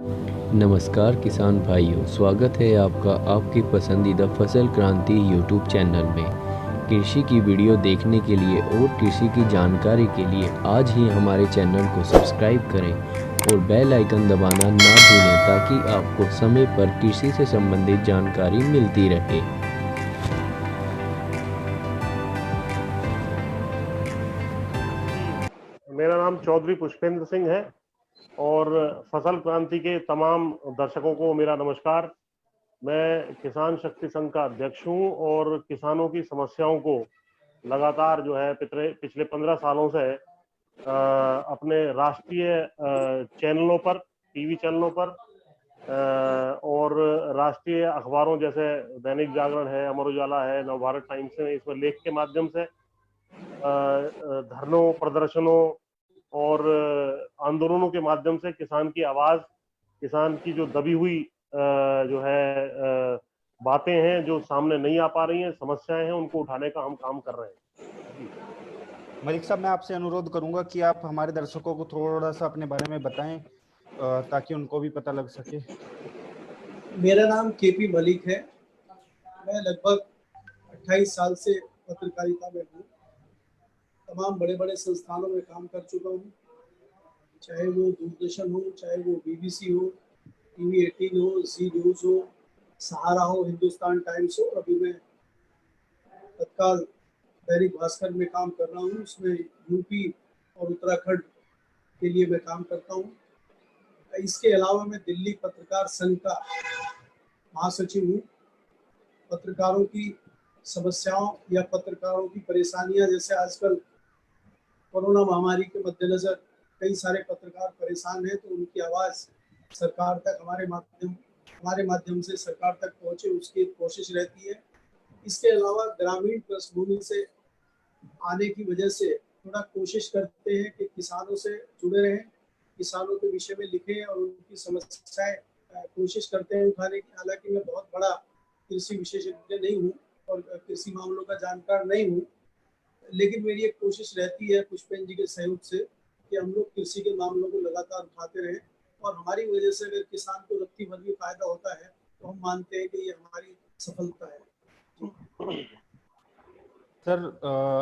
नमस्कार किसान भाइयों, स्वागत है आपका आपकी पसंदीदा फसल क्रांति यूट्यूब चैनल में। कृषि की वीडियो देखने के लिए और कृषि की जानकारी के लिए आज ही हमारे चैनल को सब्सक्राइब करें और बेल आइकन दबाना ना भूलें ताकि आपको समय पर कृषि से संबंधित जानकारी मिलती रहे। मेरा नाम चौधरी पुष्पेंद्र सिंह है और फसल क्रांति के तमाम दर्शकों को मेरा नमस्कार। मैं किसान शक्ति संघ का अध्यक्ष हूं और किसानों की समस्याओं को लगातार जो है पिछले 15 सालों से अपने राष्ट्रीय चैनलों पर, टीवी चैनलों पर और राष्ट्रीय अखबारों जैसे दैनिक जागरण है, अमर उजाला है, नवभारत टाइम्स में इसमें लेख के माध्यम से धरनों, प्रदर्शनों और आंदोलनों के माध्यम से किसान की आवाज, किसान की जो दबी हुई जो है बातें हैं जो सामने नहीं आ पा रही हैं, समस्याएं हैं, उनको उठाने का हम काम कर रहे हैं जी। मलिक साहब, मैं आपसे अनुरोध करूंगा कि आप हमारे दर्शकों को थोड़ा सा अपने बारे में बताएं ताकि उनको भी पता लग सके। मेरा नाम केपी मलिक है। मैं लगभग 28 साल से पत्रकारिता में हूँ। तमाम बड़े बड़े संस्थानों में काम कर चुका हूँ, चाहे वो दूरदर्शन हो, चाहे वो बीबीसी हो, टीवी 18 हो, जी न्यूज़ हो, सहारा हो, हिंदुस्तान टाइम्स हो। अभी मैं तत्काल दैनिक भास्कर में काम कर रहा हूँ, उसमें यूपी और उत्तराखंड के लिए मैं काम करता हूँ। इसके अलावा मैं दिल्ली पत्रकार संघ का महासचिव हूँ। पत्रकारों की समस्याओं या पत्रकारों की परेशानियां, जैसे आजकल कोरोना महामारी के मद्देनजर कई सारे पत्रकार परेशान हैं, तो उनकी आवाज़ सरकार तक हमारे माध्यम से सरकार तक पहुंचे, उसकी कोशिश रहती है। इसके अलावा ग्रामीण पृष्ठभूमि से आने की वजह से थोड़ा कोशिश करते हैं कि किसानों से जुड़े रहें, किसानों के विषय में लिखें और उनकी समस्याएं कोशिश करते हैं उठाने की। हालांकि मैं बहुत बड़ा कृषि विशेषज्ञ नहीं हूँ और कृषि मामलों का जानकार नहीं हूँ, लेकिन मेरी एक कोशिश रहती है पुष्पेंद्र जी के सहयोग से कि हम लोग कृषि के मामलों को लगातार उठाते रहें और हमारी वजह से अगर किसान को रत्ती भर भी फायदा होता है तो हम मानते हैं कि ये हमारी सफलता है। सर,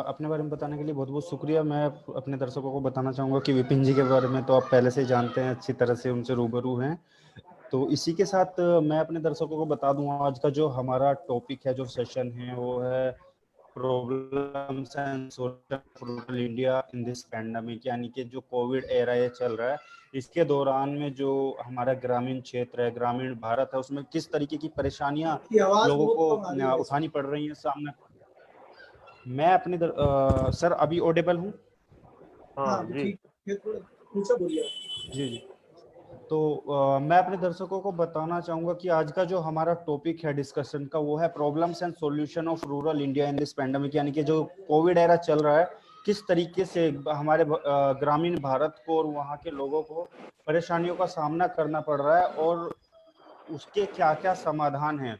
अपने बारे में बताने के लिए बहुत बहुत शुक्रिया। मैं अपने दर्शकों को बताना चाहूँगा कि विपिन जी के बारे में तो आप पहले से ही जानते हैं, अच्छी तरह से उनसे रूबरू हैं। तो इसी के साथ मैं अपने दर्शकों को बता दूं, आज का जो हमारा टॉपिक है, जो सेशन है, वो है problems and solution rural India in this pandemic. यानी कि जो कोविड एरा ये चल रहा है, इसके दौरान में जो हमारा ग्रामीण क्षेत्र है, ग्रामीण भारत है, उसमें किस तरीके की परेशानियां लोगों को उठानी पड़ रही हैं सामने। मैं अपने सर अभी ऑडिबल हूँ? हाँ जी, थोड़ा बोलिए। जी जी। तो मैं अपने दर्शकों को बताना चाहूंगा कि आज का जो हमारा टॉपिक है डिस्कशन का, वो है problems and solution of rural India in this pandemic. यानी कि जो कोविड एरा चल रहा है, किस तरीके से हमारे ग्रामीण भारत को और वहाँ के लोगों को परेशानियों का सामना करना पड़ रहा है और उसके क्या क्या समाधान हैं।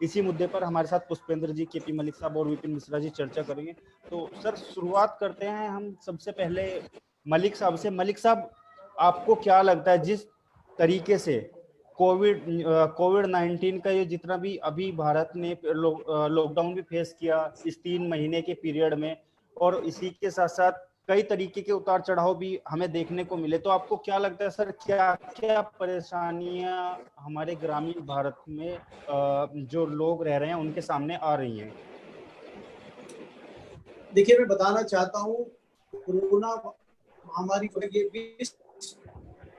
इसी मुद्दे पर हमारे साथ पुष्पेंद्र जी, केपी मलिक साहब और विपिन मिश्रा जी चर्चा करेंगे। तो सर, शुरुआत करते हैं हम सबसे पहले मलिक साहब से। मलिक साहब, आपको क्या लगता है, जिस तरीके से कोविड 19 का ये जितना भी अभी भारत ने लॉकडाउन भी फेस किया इस 3 महीने के पीरियड में, और इसी के साथ साथ कई तरीके के उतार चढ़ाव भी हमें देखने को मिले, तो आपको क्या लगता है सर, क्या क्या परेशानियां हमारे ग्रामीण भारत में जो लोग रह रहे हैं उनके सामने आ रही हैं? देखिए, मैं बताना चाहता हूँ, कोरोना महामारी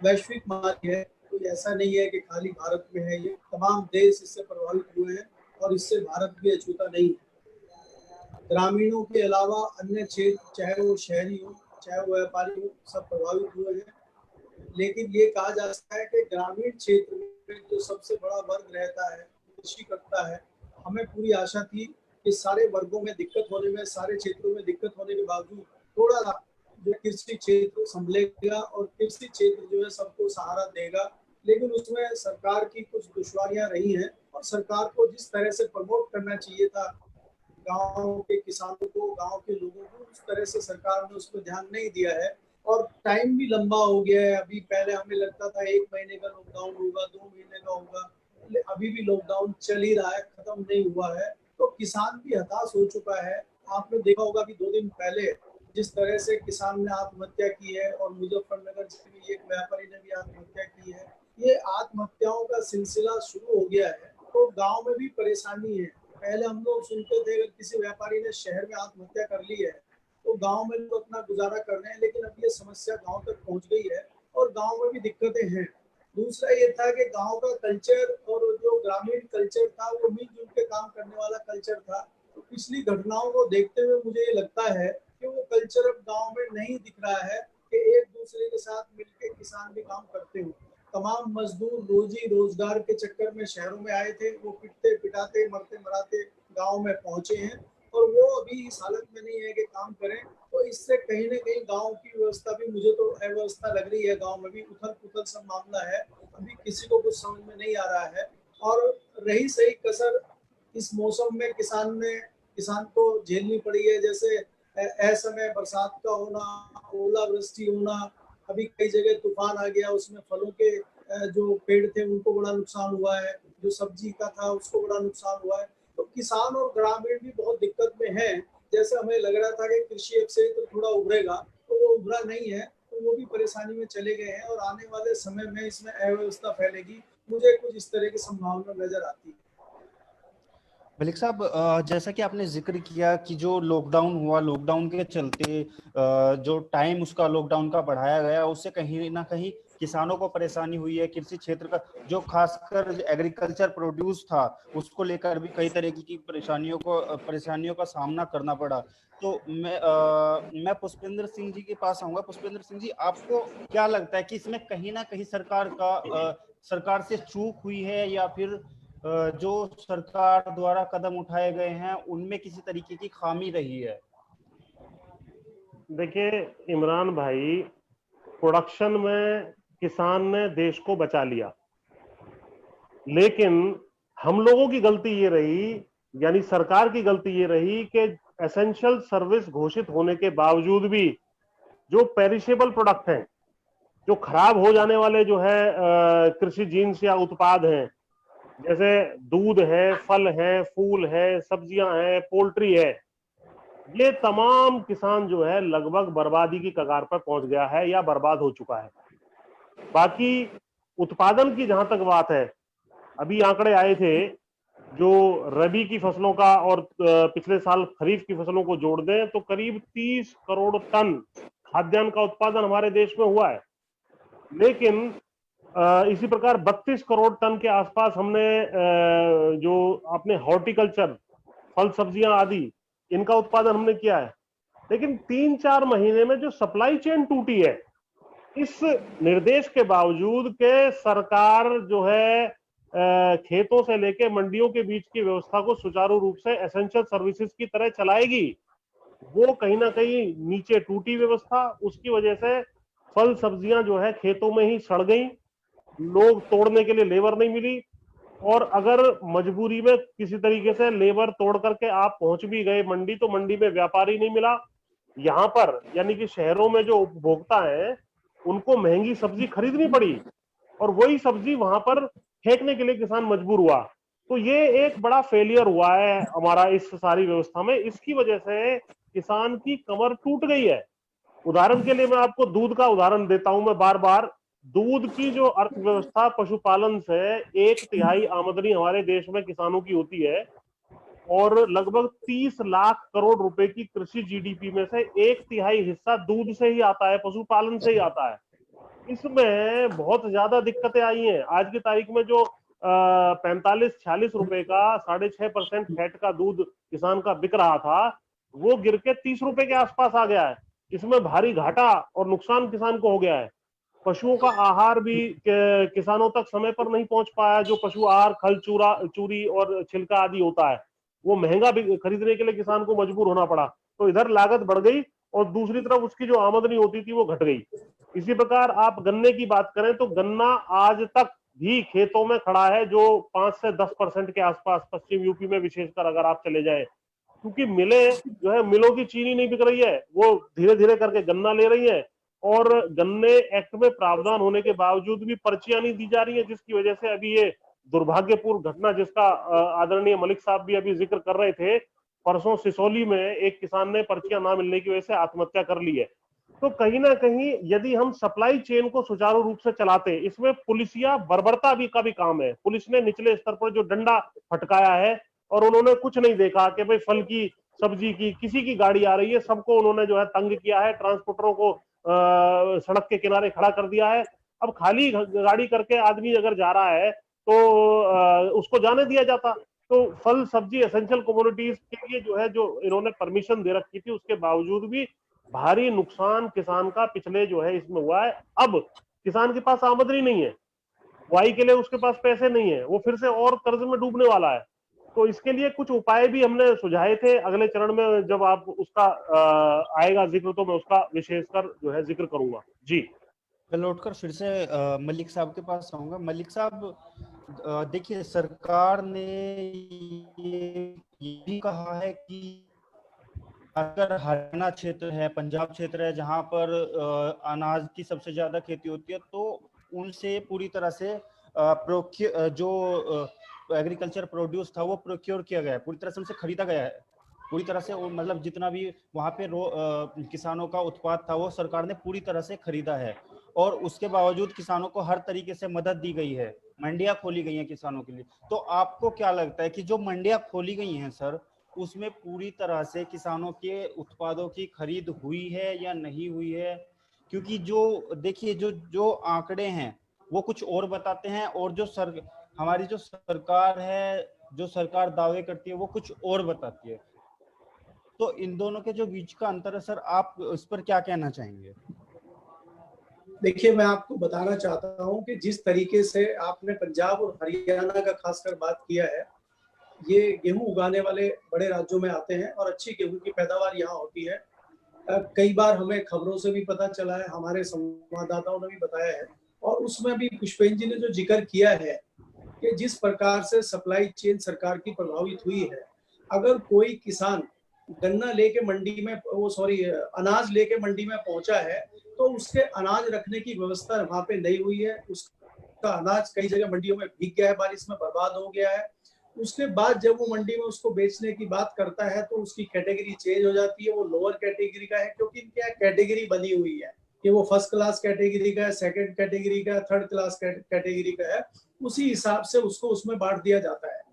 वैश्विक महामारी है। तो ऐसा नहीं है कि खाली भारत में है, ये तमाम देश इससे प्रभावित हुए हैं और इससे भारत भी अछूता नहीं है। ग्रामीणों के अलावा अन्य क्षेत्र, चाहे वो शहरी हो, चाहे वो व्यापारी हो, सब प्रभावित हुए हैं। लेकिन ये कहा जा सकता है कि ग्रामीण क्षेत्र में जो सबसे बड़ा वर्ग रहता है, कृषि करता है, हमें पूरी आशा थी कि सारे वर्गों में दिक्कत होने में, सारे क्षेत्रों में दिक्कत होने के बावजूद थोड़ा जो कृषि क्षेत्र संभलेगा और कृषि क्षेत्र जो है सबको सहारा देगा। लेकिन उसमें सरकार की कुछ दुश्वारियां रही हैं और सरकार को जिस तरह से प्रमोट करना चाहिए था गांव के किसानों को, गांव के लोगों को, उस तरह से सरकार ने उस पर ध्यान नहीं दिया है। और टाइम भी लंबा हो गया है। अभी पहले हमें लगता था 1 महीने का लॉकडाउन होगा, 2 महीने का होगा, अभी भी लॉकडाउन चल ही रहा है, खत्म नहीं हुआ है। तो किसान भी हताश हो चुका है। आपने देखा होगा कि 2 दिन पहले जिस तरह से किसान ने आत्महत्या की है और मुजफ्फरनगर जिले में एक व्यापारी ने भी आत्महत्या की है, ये आत्महत्याओं का सिलसिला शुरू हो गया है। तो गांव में भी परेशानी है। पहले हम लोग सुनते थे अगर किसी व्यापारी ने शहर में आत्महत्या कर ली है तो गांव में लोग अपना गुजारा कर रहे हैं, लेकिन अब ये समस्या गांव तक पहुंच गई है और गांव में भी दिक्कतें हैं। दूसरा ये था कि गांव का कल्चर और जो ग्रामीण कल्चर था वो मिलजुल के काम करने वाला कल्चर था। तो पिछली घटनाओं को देखते हुए मुझे ये लगता है कि वो कल्चर अब गांव में नहीं दिख रहा है कि एक दूसरे के साथ मिलकर किसान भी काम करते हो। तमाम मजदूर रोजी रोजगार के चक्कर में शहरों में आए थे, वो पिटते पिटाते मरते मराते गांव में पहुंचे हैं और वो अभी इस हालत में नहीं है कि काम करें। तो इससे कहीं ना कहीं गांव की व्यवस्था भी, मुझे तो अव्यवस्था लग रही है, गांव में भी उथल पुथल सब मामला है। अभी किसी को कुछ समझ में नहीं आ रहा है। और रही सही कसर इस मौसम में किसान को झेलनी पड़ी है, जैसे असमय बरसात का होना, ओलावृष्टि होना, अभी कई जगह तूफान आ गया, उसमें फलों के जो पेड़ थे उनको बड़ा नुकसान हुआ है, जो सब्जी का था उसको बड़ा नुकसान हुआ है। तो किसान और ग्रामीण भी बहुत दिक्कत में है। जैसे हमें लग रहा था कि कृषि क्षेत्र थोड़ा उभरेगा, तो वो उभरा नहीं है, तो वो भी परेशानी में चले गए हैं और आने वाले समय में इसमें अव्यवस्था फैलेगी। मुझे कुछ इस तरह की संभावना नजर आती है। मलिक साहब, जैसा कि आपने जिक्र किया कि जो लॉकडाउन हुआ, लॉकडाउन के चलते जो टाइम उसका लॉकडाउन का बढ़ाया गया, उससे कहीं ना कहीं किसानों को परेशानी हुई है। कृषि क्षेत्र का जो खासकर एग्रीकल्चर प्रोड्यूस था उसको लेकर भी कई तरह की परेशानियों का सामना करना पड़ा। तो मैं पुष्पेंद्र सिंह जी के पास आऊंगा। पुष्पेंद्र सिंह जी, आपको क्या लगता है कि इसमें कहीं ना कहीं सरकार से चूक हुई है, या फिर जो सरकार द्वारा कदम उठाए गए हैं उनमें किसी तरीके की खामी रही है? देखिए इमरान भाई, प्रोडक्शन में किसान ने देश को बचा लिया, लेकिन हम लोगों की गलती ये रही, यानी सरकार की गलती ये रही कि एसेंशियल सर्विस घोषित होने के बावजूद भी जो पेरिशेबल प्रोडक्ट हैं, जो खराब हो जाने वाले जो है कृषि जीन्स या उत्पाद हैं, जैसे दूध है, फल है, फूल है, सब्जियां हैं, पोल्ट्री है, ये तमाम किसान जो है लगभग बर्बादी की कगार पर पहुंच गया है या बर्बाद हो चुका है। बाकी उत्पादन की जहां तक बात है, अभी आंकड़े आए थे जो रबी की फसलों का और पिछले साल खरीफ की फसलों को जोड़ दें तो करीब 30 करोड़ टन खाद्यान्न का उत्पादन हमारे देश में हुआ है। लेकिन इसी प्रकार 32 करोड़ टन के आसपास हमने जो अपने हॉर्टिकल्चर, फल सब्जियां आदि, इनका उत्पादन हमने किया है। लेकिन 3-4 महीने में जो सप्लाई चेन टूटी है, इस निर्देश के बावजूद के सरकार जो है खेतों से लेकर मंडियों के बीच की व्यवस्था को सुचारू रूप से एसेंशियल सर्विसेज की तरह चलाएगी, वो कहीं ना कहीं नीचे टूटी व्यवस्था, उसकी वजह से फल सब्जियां जो है खेतों में ही सड़ गई, लोग तोड़ने के लिए लेबर नहीं मिली, और अगर मजबूरी में किसी तरीके से लेबर तोड़ करके आप पहुंच भी गए मंडी, तो मंडी में व्यापारी नहीं मिला। यहाँ पर यानी कि शहरों में जो उपभोक्ता है उनको महंगी सब्जी खरीदनी पड़ी और वही सब्जी वहां पर फेंकने के लिए किसान मजबूर हुआ। तो ये एक बड़ा फेलियर हुआ है हमारा इस सारी व्यवस्था में। इसकी वजह से किसान की कमर टूट गई है। उदाहरण के लिए मैं आपको दूध का उदाहरण देता हूं, मैं बार बार। दूध की जो अर्थव्यवस्था पशुपालन से 1/3 आमदनी हमारे देश में किसानों की होती है और लगभग 30 लाख करोड़ रुपए की कृषि जीडीपी में से 1/3 हिस्सा दूध से ही आता है, पशुपालन से ही आता है। इसमें बहुत ज्यादा दिक्कतें आई हैं। आज की तारीख में जो 45-46 रुपए का 6.5% फैट का दूध किसान का बिक रहा था, वो गिर के 30 रुपए के आसपास आ गया है। इसमें भारी घाटा और नुकसान किसान को हो गया है। पशुओं का आहार भी किसानों तक समय पर नहीं पहुंच पाया। जो पशु आहार खल चूरी और छिलका आदि होता है, वो महंगा भी खरीदने के लिए किसान को मजबूर होना पड़ा। तो इधर लागत बढ़ गई और दूसरी तरफ उसकी जो आमदनी होती थी वो घट गई। इसी प्रकार आप गन्ने की बात करें तो गन्ना आज तक भी खेतों में खड़ा है, जो 5 से 10% के आसपास पश्चिम यूपी में विशेषकर अगर आप चले जाएं, क्योंकि मिलें जो है, मिलों की चीनी नहीं बिक रही है, वो धीरे धीरे करके गन्ना ले रही है और गन्ने एक्ट में प्रावधान होने के बावजूद भी पर्चियां नहीं दी जा रही है, जिसकी वजह से अभी ये दुर्भाग्यपूर्ण घटना जिसका आदरणीय मलिक साहब भी अभी जिक्र कर रहे थे, परसों सिसोली में एक किसान ने पर्चियां ना मिलने की वजह से आत्महत्या कर ली है। तो कहीं ना कहीं यदि हम सप्लाई चेन को सुचारू रूप से चलाते, इसमें पुलिसिया बर्बरता भी का भी काम है। पुलिस ने निचले स्तर पर जो डंडा फटकाया है और उन्होंने कुछ नहीं देखा कि भाई फल की, सब्जी की, किसी की गाड़ी आ रही है, सबको उन्होंने जो है तंग किया है, ट्रांसपोर्टरों को सड़क के किनारे खड़ा कर दिया है। अब खाली गाड़ी करके आदमी अगर जा रहा है तो उसको जाने दिया जाता। तो फल सब्जी एसेंशियल कमोडिटीज के लिए जो है, जो इन्होंने परमिशन दे रखी थी, उसके बावजूद भी भारी नुकसान किसान का पिछले जो है इसमें हुआ है। अब किसान के पास आमदनी नहीं है, बुआई के लिए उसके पास पैसे नहीं है, वो फिर से और कर्ज में डूबने वाला है। तो इसके लिए कुछ उपाय भी हमने सुझाए थे। अगले चरण में जब आप उसका आएगा जिक्र, तो मैं उसका विशेषकर जो है जिक्र करूंगा। जी, मैं लौटकर फिर से मलिक साहब के पास आऊंगा। मलिक साहब, देखिए, सरकार ने ये भी कहा है कि अगर हरियाणा क्षेत्र है, पंजाब क्षेत्र है, जहां पर अनाज की सबसे ज्यादा खेती होती है, तो उनसे पूरी तरह से जो एग्रीकल्चर प्रोड्यूस था वो प्रोक्योर किया गया है, पूरी तरह से उनसे खरीदा गया है, पूरी तरह से। मतलब जितना भी वहां पे किसानों का उत्पाद था वो सरकार ने पूरी तरह से खरीदा है, और उसके बावजूद किसानों को हर तरीके से मदद दी गई है, मंडियां खोली गई हैं किसानों के लिए। तो आपको क्या लगता है कि जो मंडियां खोली गई हैं सर, उसमें पूरी तरह से किसानों के उत्पादों की खरीद हुई है या नहीं हुई है? क्योंकि जो देखिए, जो जो आंकड़े हैं वो कुछ और बताते हैं, और जो हमारी जो सरकार है, जो सरकार दावे करती है, वो कुछ और बताती है। तो इन दोनों के जो बीच का अंतर है सर, आप इस पर क्या कहना चाहेंगे? देखिए, मैं आपको बताना चाहता हूं कि जिस तरीके से आपने पंजाब और हरियाणा का खासकर बात किया है, ये गेहूं उगाने वाले बड़े राज्यों में आते हैं और अच्छी गेहूं की पैदावार यहाँ होती है। कई बार हमें खबरों से भी पता चला है, हमारे संवाददाताओं ने भी बताया है, और उसमें भी पुष्पेंद्र जी ने जो जिक्र किया है कि जिस प्रकार से सप्लाई चेन सरकार की प्रभावित हुई है। अगर कोई किसान गन्ना लेके मंडी में, अनाज लेके मंडी में पहुंचा है, तो उसके अनाज रखने की व्यवस्था वहां पे नहीं हुई है। उसका अनाज कई जगह मंडियों में भीग गया है, बारिश में बर्बाद हो गया है। उसके बाद जब वो मंडी में उसको बेचने की बात करता है तो उसकी कैटेगरी चेंज हो जाती है, वो लोअर कैटेगरी का है, क्योंकि इनकी कैटेगरी बनी हुई है कि वो फर्स्ट क्लास कैटेगरी का है, सेकंड कैटेगरी का है, थर्ड क्लास कैटेगरी का है। उसी हिसाब से उसको उसमें बांट दिया जाता है।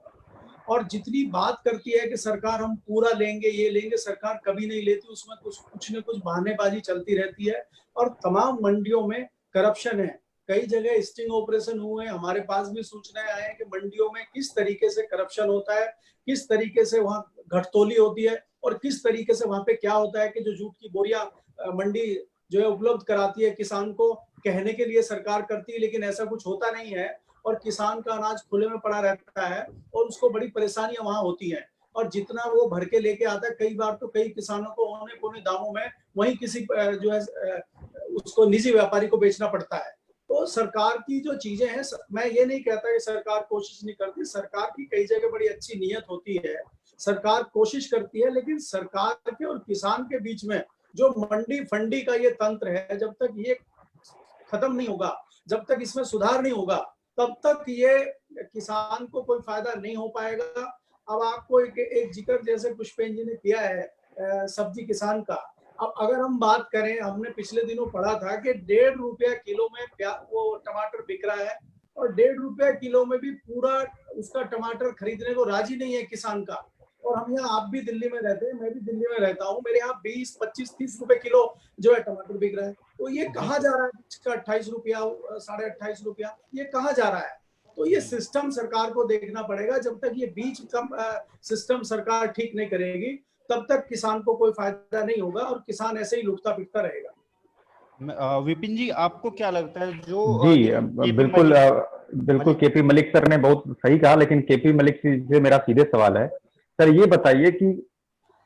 और जितनी बात करती है कि सरकार हम पूरा लेंगे, ये लेंगे, सरकार कभी नहीं लेती, उसमें कुछ न कुछ बहानेबाजी चलती रहती है। और तमाम मंडियों में करप्शन है, कई जगह स्टिंग ऑपरेशन हुए हैं, हमारे पास भी सूचनाएं आए हैं कि मंडियों में किस तरीके से करप्शन होता है, किस तरीके से वहाँ घटतोली होती है, और किस तरीके से वहाँ पे क्या होता है कि जो जूट की बोरियां मंडी जो है उपलब्ध कराती है किसान को, कहने के लिए सरकार करती है, लेकिन ऐसा कुछ होता नहीं है, और किसान का अनाज खुले में पड़ा रहता है और उसको बड़ी परेशानियां वहां होती हैं। और जितना वो भर के लेके आता है, कई बार तो कई किसानों को औने पौने दामों में वहीं किसी जो है उसको निजी व्यापारी को बेचना पड़ता है। तो सरकार की जो चीजें हैं, मैं ये नहीं कहता कि सरकार कोशिश नहीं करती, सरकार की कई जगह बड़ी अच्छी नीयत होती है, सरकार कोशिश करती है, लेकिन सरकार के और किसान के बीच में जो मंडी फंडी का ये तंत्र है, जब तक ये खत्म नहीं होगा, जब तक इसमें सुधार नहीं होगा, तब तक ये किसान को कोई फायदा नहीं हो पाएगा। अब आपको एक जिक्र जैसे पुष्पेंद्र जी ने किया है सब्जी किसान का। अब अगर हम बात करें, हमने पिछले दिनों पढ़ा था कि 1.5 रुपया किलो में वो टमाटर बिक रहा है, और 1.5 रुपया किलो में भी पूरा उसका टमाटर खरीदने को राजी नहीं है किसान का। और हम यहाँ, आप भी दिल्ली में रहते हैं, मैं भी दिल्ली में रहता हूँ, मेरे यहाँ 20, 25, 30 रुपए किलो जो है टमाटर बिक रहा है। तो ये कहाँ जा रहा है? इसका 28 रुपया, 28.5 रुपया, ये कहाँ जा रहा है? तो ये सिस्टम सरकार को देखना पड़ेगा। जब तक ये बीच का सिस्टम सरकार ठीक नहीं करेगी, तब तक किसान को कोई फायदा नहीं होगा और किसान ऐसे ही लुटता पिटता रहेगा। विपिन जी, आपको क्या लगता है? जो जी बिल्कुल बिल्कुल केपी मलिक सर ने बहुत सही कहा, लेकिन केपी मलिक से मेरा सीधे सवाल है, सर ये बताइए कि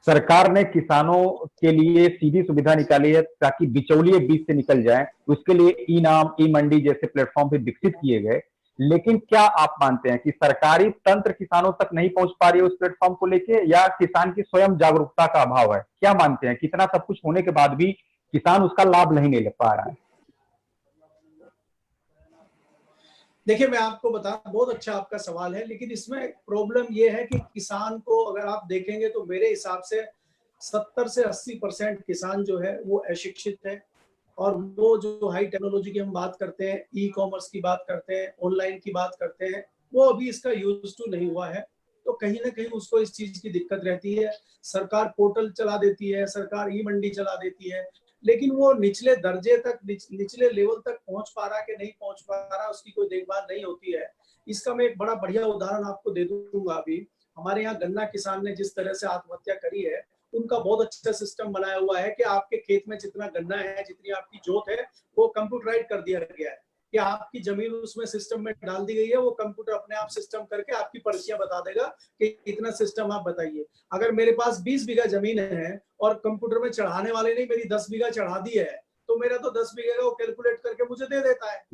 सरकार ने किसानों के लिए सीधी सुविधा निकाली है ताकि बिचौलिए बीच से निकल जाए, उसके लिए ई नाम, ई मंडी जैसे प्लेटफॉर्म भी विकसित किए गए, लेकिन क्या आप मानते हैं कि सरकारी तंत्र किसानों तक नहीं पहुंच पा रही है उस प्लेटफॉर्म को लेके, या किसान की स्वयं जागरूकता का अभाव है? क्या मानते हैं, कितना सब कुछ होने के बाद भी किसान उसका लाभ नहीं ले पा रहा है। देखिए, मैं आपको बता, बहुत अच्छा आपका सवाल है, लेकिन इसमें प्रॉब्लम ये है कि किसान को अगर आप देखेंगे तो मेरे हिसाब से 70 से 80% किसान जो है वो अशिक्षित है। और वो जो हाई टेक्नोलॉजी की हम बात करते हैं, ई कॉमर्स की बात करते हैं, ऑनलाइन की बात करते हैं, वो अभी इसका यूज टू नहीं हुआ है। तो कहीं ना कहीं उसको इस चीज की दिक्कत रहती है। सरकार पोर्टल चला देती है, सरकार ई मंडी चला देती है, लेकिन वो निचले दर्जे तक, निचले लेवल तक पहुंच पा रहा कि नहीं पहुंच पा रहा, उसकी कोई देखभाल नहीं होती है। इसका मैं एक बड़ा बढ़िया उदाहरण आपको दे दूंगा। अभी हमारे यहाँ गन्ना किसान ने जिस तरह से आत्महत्या करी है, उनका बहुत अच्छा सिस्टम बनाया हुआ है कि आपके खेत में जितना गन्ना है, जितनी आपकी जोत है, वो कंप्यूटराइज कर दिया गया है कि आपकी जमीन उसमें सिस्टम में डाल दी गई है। वो कंप्यूटर अपने आप सिस्टम करके आपकी पर्चियां बता देगा कि इतना सिस्टम आप बताइए। अगर मेरे पास 20 बीघा जमीन है और कंप्यूटर में चढ़ाने वाले ने मेरी 10 बीघा चढ़ा दी है, तो मेरा तो 10 बीघे का वो कैलकुलेट करके मुझे दे देता है।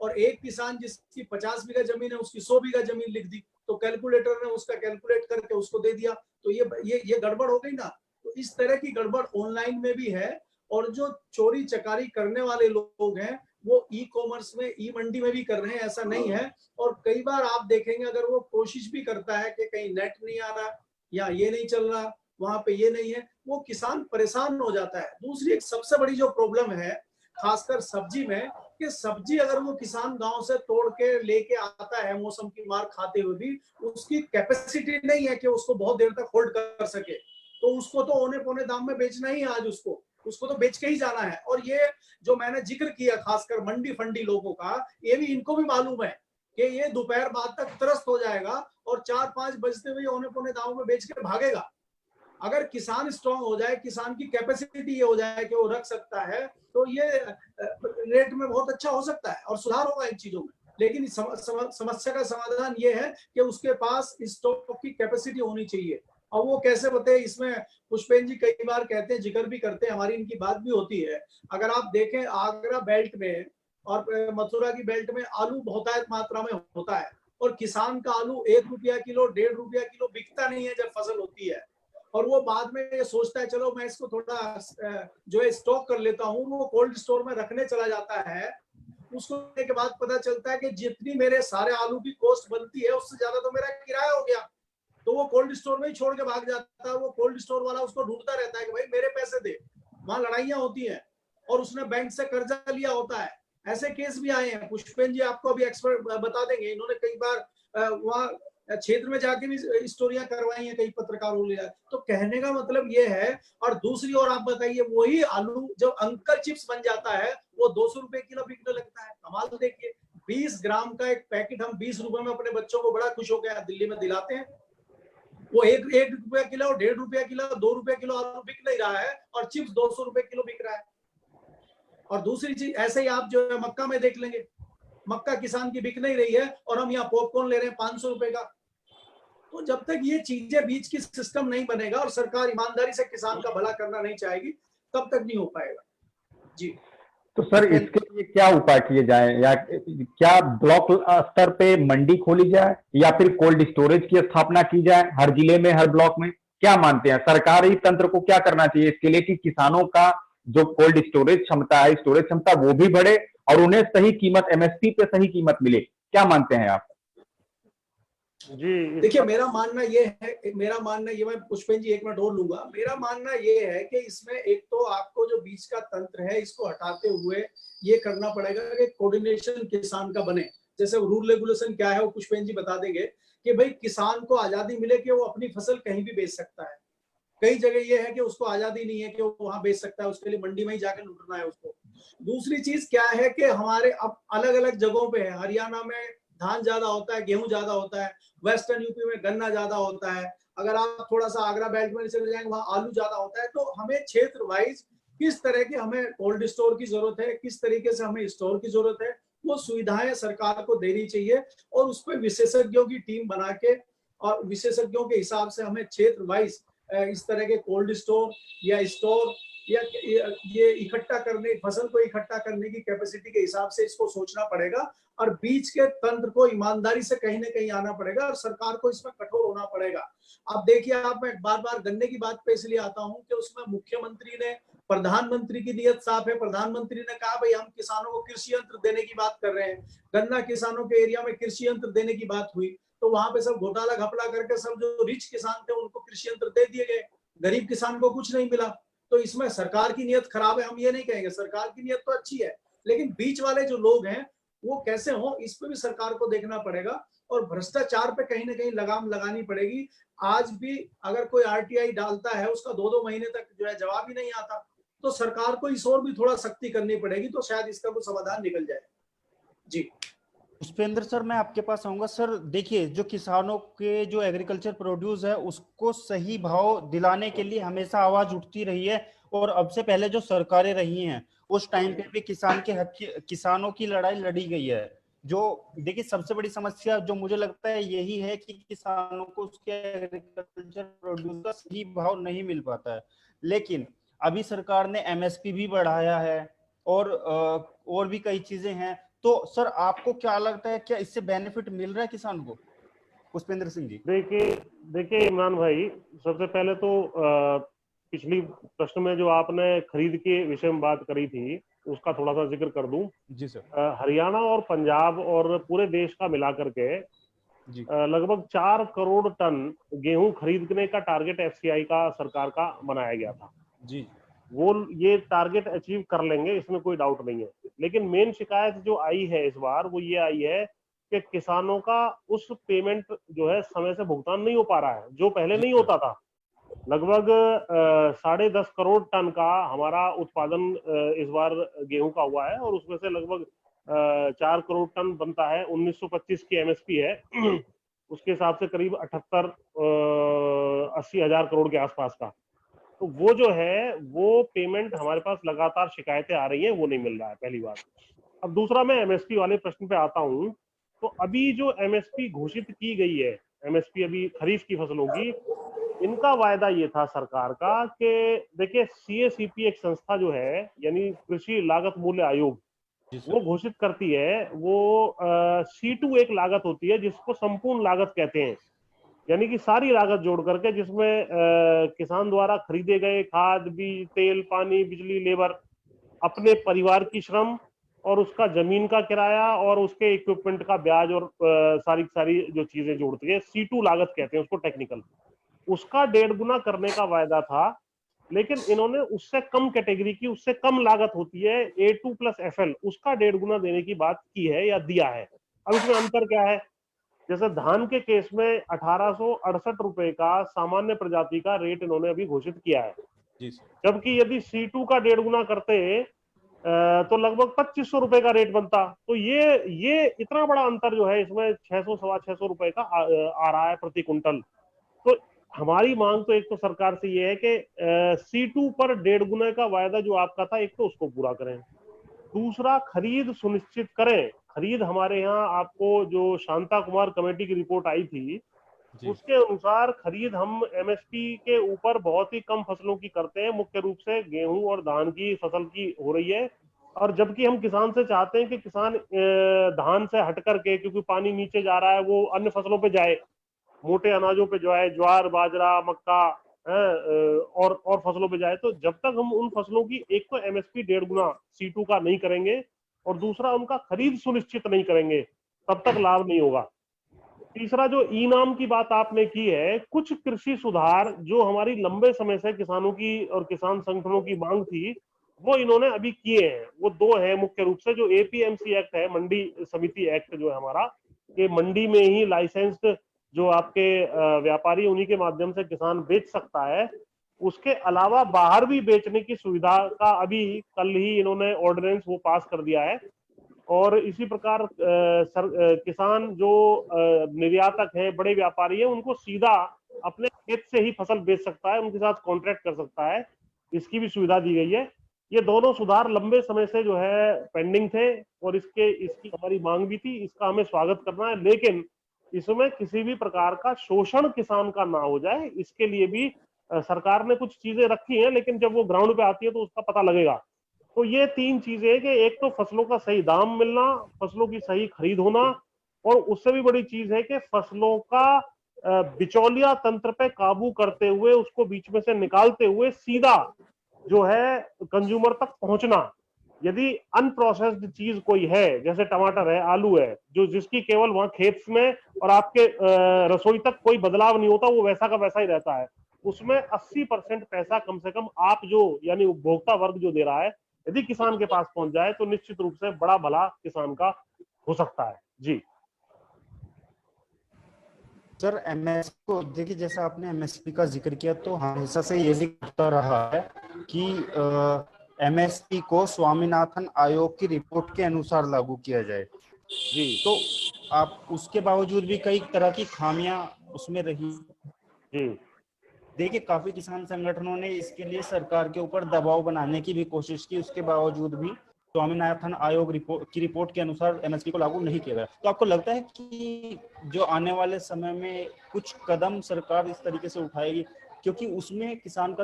और एक किसान जिसकी 50 बीघा जमीन है, उसकी 100 बीघा जमीन लिख दी, तो कैलकुलेटर ने उसका कैलकुलेट करके उसको दे दिया। तो ये गड़बड़ हो गई ना। तो इस तरह की गड़बड़ ऑनलाइन में भी है। और जो चोरी चकारी करने वाले लोग हैं, वो ई कॉमर्स में, ई मंडी में भी कर रहे हैं, ऐसा नहीं है। और कई बार आप देखेंगे, अगर वो कोशिश भी करता है कि कहीं नेट नहीं आ रहा या ये नहीं चल रहा, वहां पे ये नहीं है, वो किसान परेशान हो जाता है। दूसरी एक सबसे बड़ी जो प्रॉब्लम है, खासकर सब्जी में, कि सब्जी अगर वो किसान गांव से तोड़ के लेके आता है, मौसम की मार खाते हुए भी, उसकी कैपेसिटी नहीं है कि उसको बहुत देर तक होल्ड कर सके। तो उसको तो औने पौने दाम में बेचना ही है आज, उसको तो बेच के ही जाना है। और ये जो मैंने जिक्र किया खासकर मंडी फंडी लोगों का, ये भी इनको भी मालूम है कि ये दोपहर बाद तक त्रस्त हो जाएगा और 4-5 बजते हुए औने पौने दामों में बेच के भागेगा। अगर किसान स्ट्रांग हो जाए, किसान की कैपेसिटी ये हो जाए कि वो रख सकता है, तो ये रेट में बहुत अच्छा हो सकता है और सुधार होगा इन चीजों में। लेकिन समस्या का समाधान ये है कि उसके पास स्टॉक की कैपेसिटी होनी चाहिए। और वो कैसे बताए, इसमें पुष्पेन जी कई बार कहते हैं, जिक्र भी करते हैं, हमारी इनकी बात भी होती है। अगर आप देखें आगरा बेल्ट में और मथुरा की बेल्ट में आलू बहुतायत मात्रा में होता है, और किसान का आलू 1 रुपया किलो, 1.5 रुपया किलो बिकता नहीं है जब फसल होती है। और वो बाद में ये सोचता है, चलो मैं इसको थोड़ा जो है स्टॉक कर लेता हूँ, वो कोल्ड स्टोर में रखने चला जाता है। उसको लेने के बाद पता चलता है कि जितनी मेरे सारे आलू की कॉस्ट बनती है, उससे ज्यादा तो मेरा किराया हो गया। तो वो कोल्ड स्टोर में ही छोड़ के भाग जाता है। वो कोल्ड स्टोर वाला उसको ढूंढता रहता है कि भाई मेरे पैसे दे। वहां लड़ाइयां होती हैं और उसने बैंक से कर्जा लिया होता है। ऐसे केस भी आए हैं। पुष्पेन जी आपको अभी एक्सपर्ट बता देंगे, इन्होंने कई बार वहां क्षेत्र में जाके भी स्टोरियां करवाई हैं कई पत्रकारों ने। तो कहने का मतलब ये है। और दूसरी ओर आप बताइए, वही आलू जब अंकल चिप्स बन जाता है, वो 200 रुपए किलो बिकने लगता है। कमाल देखिए, 20 ग्राम का एक पैकेट हम 20 रुपए में अपने बच्चों को बड़ा खुश होकर दिल्ली में दिलाते हैं। वो 1 रुपया किलो, 1.5 रुपया किलो, 2 रुपया किलो आलू बिक नहीं रहा है, और चिप्स 200 रुपए किलो बिक रहा है। और दूसरी चीज ऐसे ही आप जो है मक्का में देख लेंगे, मक्का किसान की बिक नहीं रही है और हम यहाँ पॉपकॉर्न ले रहे हैं 500 रुपए का। तो जब तक ये चीजें बीच की सिस्टम नहीं बनेगा और सरकार ईमानदारी से किसान का भला करना नहीं चाहेगी, तब तक नहीं हो पाएगा। जी। तो सर इसके लिए क्या उपाय किए जाए, या क्या ब्लॉक स्तर पे मंडी खोली जाए, या फिर कोल्ड स्टोरेज की स्थापना की जाए हर जिले में, हर ब्लॉक में? क्या मानते हैं, सरकारी तंत्र को क्या करना चाहिए इसके लिए कि किसानों का जो कोल्ड स्टोरेज क्षमता है, स्टोरेज क्षमता, वो भी बढ़े और उन्हें सही कीमत, एमएसपी पे सही कीमत मिले? क्या मानते हैं आप? जी, देखिए, मेरा मानना ये है, मैं पुष्पेन जी 1 मिनट और लूंगा। मेरा मानना ये है कि इसमें एक तो आपको जो बीच का तंत्र है, इसको हटाते हुए ये करना पड़ेगा कि कोऑर्डिनेशन किसान का बने। जैसे रूल रेगुलेशन क्या है वो पुष्पेन जी बता देंगे कि भाई किसान को आजादी मिले कि वो अपनी फसल कहीं भी बेच सकता है। कई जगह ये है कि उसको आजादी नहीं है कि वो वहां बेच सकता है, उसके लिए मंडी में ही जाकर लूटना है उसको। दूसरी चीज क्या है कि हमारे अब अलग अलग जगहों पे है। हरियाणा में धान ज्यादा होता है, गेहूं ज्यादा होता है, वेस्टर्न यूपी में गन्ना ज्यादा होता है, अगर आप थोड़ा सा आगरा बेल्ट में चले जाएंगे वहां आलू ज्यादा होता है। तो हमें क्षेत्र वाइज किस तरह के हमें कोल्ड स्टोर की जरूरत है, किस तरीके से हमें स्टोर की जरूरत है, वो सुविधाएं सरकार को देनी चाहिए। और उस पर विशेषज्ञों की टीम बना के और विशेषज्ञों के हिसाब से हमें क्षेत्र वाइज इस तरह के कोल्ड स्टोर या स्टोर या ये इकट्ठा करने, फसल को इकट्ठा करने की कैपेसिटी के हिसाब से इसको सोचना पड़ेगा। और बीच के तंत्र को ईमानदारी से कहीं ना कहीं आना पड़ेगा और सरकार को इसमें कठोर होना पड़ेगा। अब देखिए, आप मैं बार बार गन्ने की बात पे इसलिए आता हूं कि उसमें मुख्यमंत्री ने प्रधानमंत्री की नीयत साफ है। प्रधानमंत्री ने कहा भाई हम किसानों को कृषि यंत्र देने की बात कर रहे हैं। गन्ना किसानों के एरिया में कृषि यंत्र देने की बात हुई तो वहां पे सब घोटाला घपला करके सब जो रिच किसान थे उनको कृषि यंत्र दे दिए गए, गरीब किसान को कुछ नहीं मिला। तो इसमें सरकार की नीयत खराब है हम ये नहीं कहेंगे, सरकार की नीयत तो अच्छी है, लेकिन बीच वाले जो लोग हैं वो कैसे हो इस पे भी सरकार को देखना पड़ेगा और भ्रष्टाचार पे कहीं ना कहीं लगाम लगानी पड़ेगी। आज भी अगर कोई आरटीआई डालता है उसका 2-2 महीने तक जो है जवाब ही नहीं आता, तो सरकार को इस ओर भी थोड़ा सख्ती करनी पड़ेगी तो शायद इसका कुछ समाधान निकल जाए। जी पुष्पेंद्र सर, मैं आपके पास आऊंगा। सर देखिए, जो किसानों के जो एग्रीकल्चर प्रोड्यूस है उसको सही भाव दिलाने के लिए हमेशा आवाज उठती रही है, और अब से पहले जो सरकारें रही हैं उस टाइम पे भी किसान के हक किसानों की लड़ाई लड़ी गई है। जो देखिए, सबसे बड़ी समस्या जो मुझे लगता है यही है कि किसानों को उसके एग्रीकल्चर प्रोड्यूस का सही भाव नहीं मिल पाता है। लेकिन अभी सरकार ने एमएसपी भी बढ़ाया है और भी कई चीजें हैं। तो सर आपको क्या लगता है, क्या इससे बेनिफिट मिल रहा है किसान को? पुष्पेंद्र सिंह जी। देखिए इमरान भाई, सबसे पहले तो पिछली प्रश्न में जो आपने खरीद के विषय में बात करी थी उसका थोड़ा सा जिक्र कर दूं। जी सर। हरियाणा और पंजाब और पूरे देश का मिला करके जी। लगभग 4 करोड़ टन गेहूं खरीदने का टारगेट एफसीआई का सरकार का बनाया गया था। जी। वो ये टारगेट अचीव कर लेंगे, इसमें कोई डाउट नहीं है। लेकिन मेन शिकायत जो आई है इस बार वो ये आई है कि किसानों का उस पेमेंट जो है समय से भुगतान नहीं हो पा रहा है, जो पहले नहीं होता था। लगभग 10.5 करोड़ टन का हमारा उत्पादन इस बार गेहूं का हुआ है और उसमें से लगभग 4 करोड़ टन बनता है। 1925 की एमएसपी है उसके हिसाब से करीब 78-80 हजार करोड़ के आसपास का। तो वो जो है वो पेमेंट हमारे पास लगातार शिकायतें आ रही हैं, वो नहीं मिल रहा है, पहली बात। अब दूसरा, मैं एमएसपी वाले प्रश्न पे आता हूं। तो अभी जो एमएसपी घोषित की गई है, एमएसपी अभी खरीफ की फसलों की, इनका वायदा ये था सरकार का कि देखिए सीएसीपी एक संस्था जो है यानी कृषि लागत मूल्य आयोग, वो घोषित करती है, वो C2 एक लागत होती है जिसको संपूर्ण लागत कहते हैं, यानी कि सारी लागत जोड़ करके जिसमें किसान द्वारा खरीदे गए खाद, बीज, तेल, पानी, बिजली, लेबर, अपने परिवार की श्रम और उसका जमीन का किराया और उसके इक्विपमेंट का ब्याज और सारी जो चीजें जोड़ती है, C2 लागत कहते हैं उसको टेक्निकल। उसका 1.5 गुना करने का वायदा था, लेकिन इन्होंने उससे कम कैटेगरी की, उससे कम लागत होती है A2+FL, उसका 1.5 गुना देने की बात की है या दिया है। अब इसमें अंतर क्या है? जैसे धान के केस में 1868 रुपए का सामान्य प्रजाति का रेट इन्होंने अभी घोषित किया है, जबकि यदि C2 का 1.5 गुना करते तो लगभग 2500 रुपए का रेट बनता। तो ये इतना बड़ा अंतर जो है इसमें 600-625 रुपए का आ रहा है प्रति कुंटल। तो हमारी मांग तो एक तो सरकार से ये है कि C2 पर 1.5 गुना का वायदा जो आपका था, एक तो उसको पूरा करें। दूसरा, खरीद सुनिश्चित करें। खरीद हमारे यहाँ, आपको जो शांता कुमार कमेटी की रिपोर्ट आई थी उसके अनुसार खरीद हम एमएसपी के ऊपर बहुत ही कम फसलों की करते हैं, मुख्य रूप से गेहूं और धान की फसल की हो रही है। और जबकि हम किसान से चाहते हैं कि किसान धान से हट करके, क्योंकि पानी नीचे जा रहा है, वो अन्य फसलों पे जाए, मोटे अनाजों पे जो है ज्वार, बाजरा, मक्का और फसलों पे जाए। तो जब तक हम उन फसलों की एक तो एमएसपी 1.5 गुना C2 का नहीं करेंगे और दूसरा उनका खरीद सुनिश्चित नहीं करेंगे, तब तक लाभ नहीं होगा। तीसरा, जो ई नाम की बात आपने की है, कुछ कृषि सुधार जो हमारी लंबे समय से किसानों की और किसान संगठनों की मांग थी, वो इन्होंने अभी किए हैं। वो 2 हैं मुख्य रूप से। जो एपीएमसी एक्ट है, मंडी समिति एक्ट जो है हमारा, ये मंडी में ही लाइसेंस्ड जो आपके व्यापारी, उन्हीं के माध्यम से किसान बेच सकता है। उसके अलावा बाहर भी बेचने की सुविधा का अभी कल ही इन्होंने ऑर्डिनेंस वो पास कर दिया है। और इसी प्रकार किसान जो निर्यातक है, बड़े व्यापारी है, उनको सीधा अपने खेत से ही फसल बेच सकता है, उनके साथ कॉन्ट्रैक्ट कर सकता है, इसकी भी सुविधा दी गई है। ये दोनों सुधार लंबे समय से जो है पेंडिंग थे और इसकी हमारी मांग भी थी, इसका हमें स्वागत करना है। लेकिन इसमें किसी भी प्रकार का शोषण किसान का ना हो जाए, इसके लिए भी सरकार ने कुछ चीजें रखी हैं, लेकिन जब वो ग्राउंड पे आती है तो उसका पता लगेगा। तो ये 3 चीजें कि एक तो फसलों का सही दाम मिलना, फसलों की सही खरीद होना, और उससे भी बड़ी चीज है कि फसलों का बिचौलिया तंत्र पे काबू करते हुए, उसको बीच में से निकालते हुए सीधा जो है कंज्यूमर तक पहुंचना, यदि अनप्रोसेस्ड चीज कोई है, जैसे टमाटर है, आलू है, जो जिसकी केवल वहां खेत में और आपके रसोई तक कोई बदलाव नहीं होता, वो वैसा का वैसा ही रहता है, उसमें 80% पैसा कम से कम आप जो यानी उपभोक्ता वर्ग जो दे रहा है, यदि किसान के पास पहुंच जाए तो निश्चित रूप से बड़ा भला किसान का हो सकता है। जी सर, एमएसपी को देखिए, जैसा आपने एमएसपी का जिक्र किया, तो हमेशा से ये दिखता रहा है कि एमएसपी को स्वामीनाथन आयोग की रिपोर्ट के अनुसार लागू किया जाए। जी तो आप उसके बावजूद भी कई तरह की खामियां उसमें रही। जी देखिए, काफी किसान संगठनों ने इसके लिए सरकार के ऊपर दबाव बनाने की भी कोशिश की, उसके बावजूद भी स्वामीनाथन आयोग की रिपोर्ट के अनुसार एमएसपी को लागू नहीं किया गया। तो आपको लगता है कि जो आने वाले समय में कुछ कदम सरकार इस तरीके से उठाएगी, क्योंकि उसमें किसान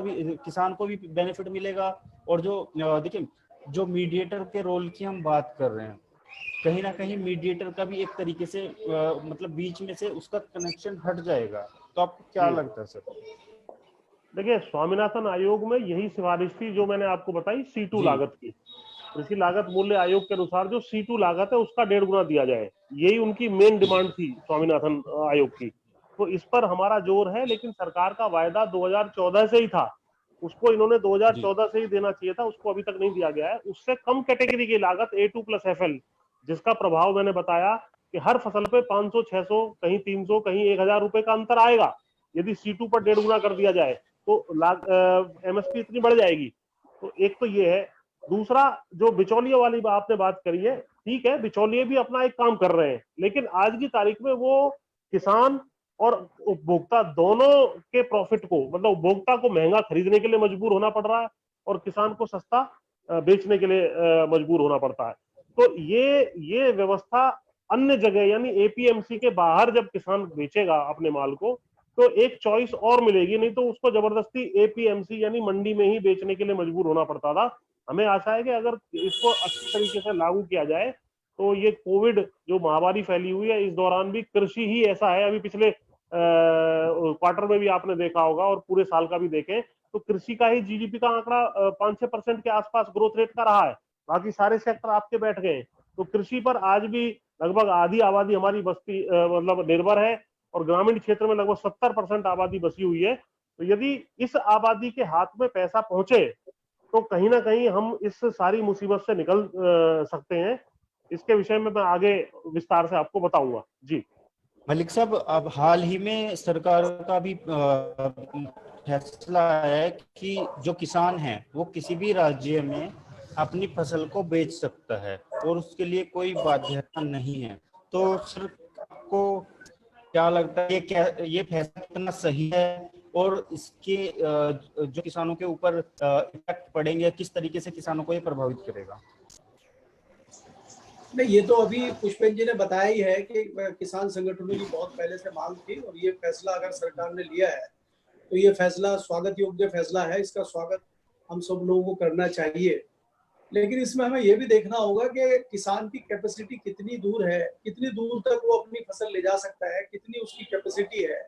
को भी बेनिफिट मिलेगा, और जो देखिए, जो मीडिएटर के रोल की हम बात कर रहे हैं, कहीं ना कहीं मीडिएटर का भी एक तरीके से मतलब बीच में से उसका कनेक्शन हट जाएगा। तो आपको क्या लगता है सर? देखिए, स्वामीनाथन आयोग में यही सिफारिश थी जो मैंने आपको बताई, C2 लागत की। कृषि लागत मूल्य आयोग के अनुसार जो C2 लागत है उसका 1.5 गुना दिया जाए, यही उनकी मेन डिमांड थी स्वामीनाथन आयोग की। तो इस पर हमारा जोर है, लेकिन सरकार का वायदा 2014 से ही था, उसको इन्होंने 2014 से ही देना चाहिए था, उसको अभी तक नहीं दिया गया है। उससे कम कैटेगरी की लागत A2+FL, जिसका प्रभाव मैंने बताया कि हर फसल पे 500, 600, कहीं 300, कहीं 1000 रुपए का अंतर आएगा। यदि C2 पर 1.5 गुना कर दिया जाए तो एमएसपी इतनी बढ़ जाएगी। तो एक तो ये है। दूसरा, जो बिचौलिए वाली आपने बात करी है, ठीक है, बिचौलिए भी अपना एक काम कर रहे हैं, लेकिन आज की तारीख में वो किसान और उपभोक्ता दोनों के प्रॉफिट को, मतलब उपभोक्ता को महंगा खरीदने के लिए मजबूर होना पड़ रहा है और किसान को सस्ता बेचने के लिए मजबूर होना पड़ता है। तो ये व्यवस्था अन्य जगह यानी एपीएमसी के बाहर जब किसान बेचेगा अपने माल को, तो एक चॉइस और मिलेगी, नहीं तो उसको जबरदस्ती एपीएमसी यानी मंडी में ही बेचने के लिए मजबूर होना पड़ता था। हमें आशा है कि अगर इसको अच्छी तरीके से लागू किया जाए तो ये कोविड जो महामारी फैली हुई है, इस दौरान भी कृषि ही ऐसा है, अभी पिछले क्वार्टर में भी आपने देखा होगा और पूरे साल का भी देखें तो कृषि का ही जीडीपी का आंकड़ा 5-6% के आसपास ग्रोथ रेट का रहा है, बाकी सारे सेक्टर आपके बैठ गए। तो कृषि पर आज भी लगभग आधी आबादी हमारी बस्ती मतलब निर्भर है, और ग्रामीण क्षेत्र में लगभग 70% आबादी बसी हुई है। तो यदि इस आबादी के हाथ में पैसा पहुंचे तो कहीं ना कहीं हम इस सारी मुसीबत से निकल सकते हैं। इसके विषय में मैं आगे विस्तार से आपको बताऊंगा। जी मलिक साहब, अब हाल ही में सरकार का भी फैसला है कि जो किसान है वो किसी भी राज्य में अपनी फसल को बेच सकता है और उसके लिए कोई बाध्यता नहीं है। तो सर, आपको क्या लगता है ये फैसला कितना सही है, और इसके जो किसानों के ऊपर इफेक्ट पड़ेंगे, किस तरीके से किसानों को ये प्रभावित करेगा? नहीं, ये तो अभी पुष्पेंद्र जी ने बताया ही है कि किसान संगठनों की बहुत पहले से मांग थी, और ये फैसला अगर सरकार ने लिया है तो ये फैसला स्वागत योग्य फैसला है, इसका स्वागत हम सब लोगों को करना चाहिए। लेकिन इसमें हमें ये भी देखना होगा कि किसान की कैपेसिटी कितनी दूर है, कितनी दूर तक वो अपनी फसल ले जा सकता है, कितनी उसकी कैपेसिटी है,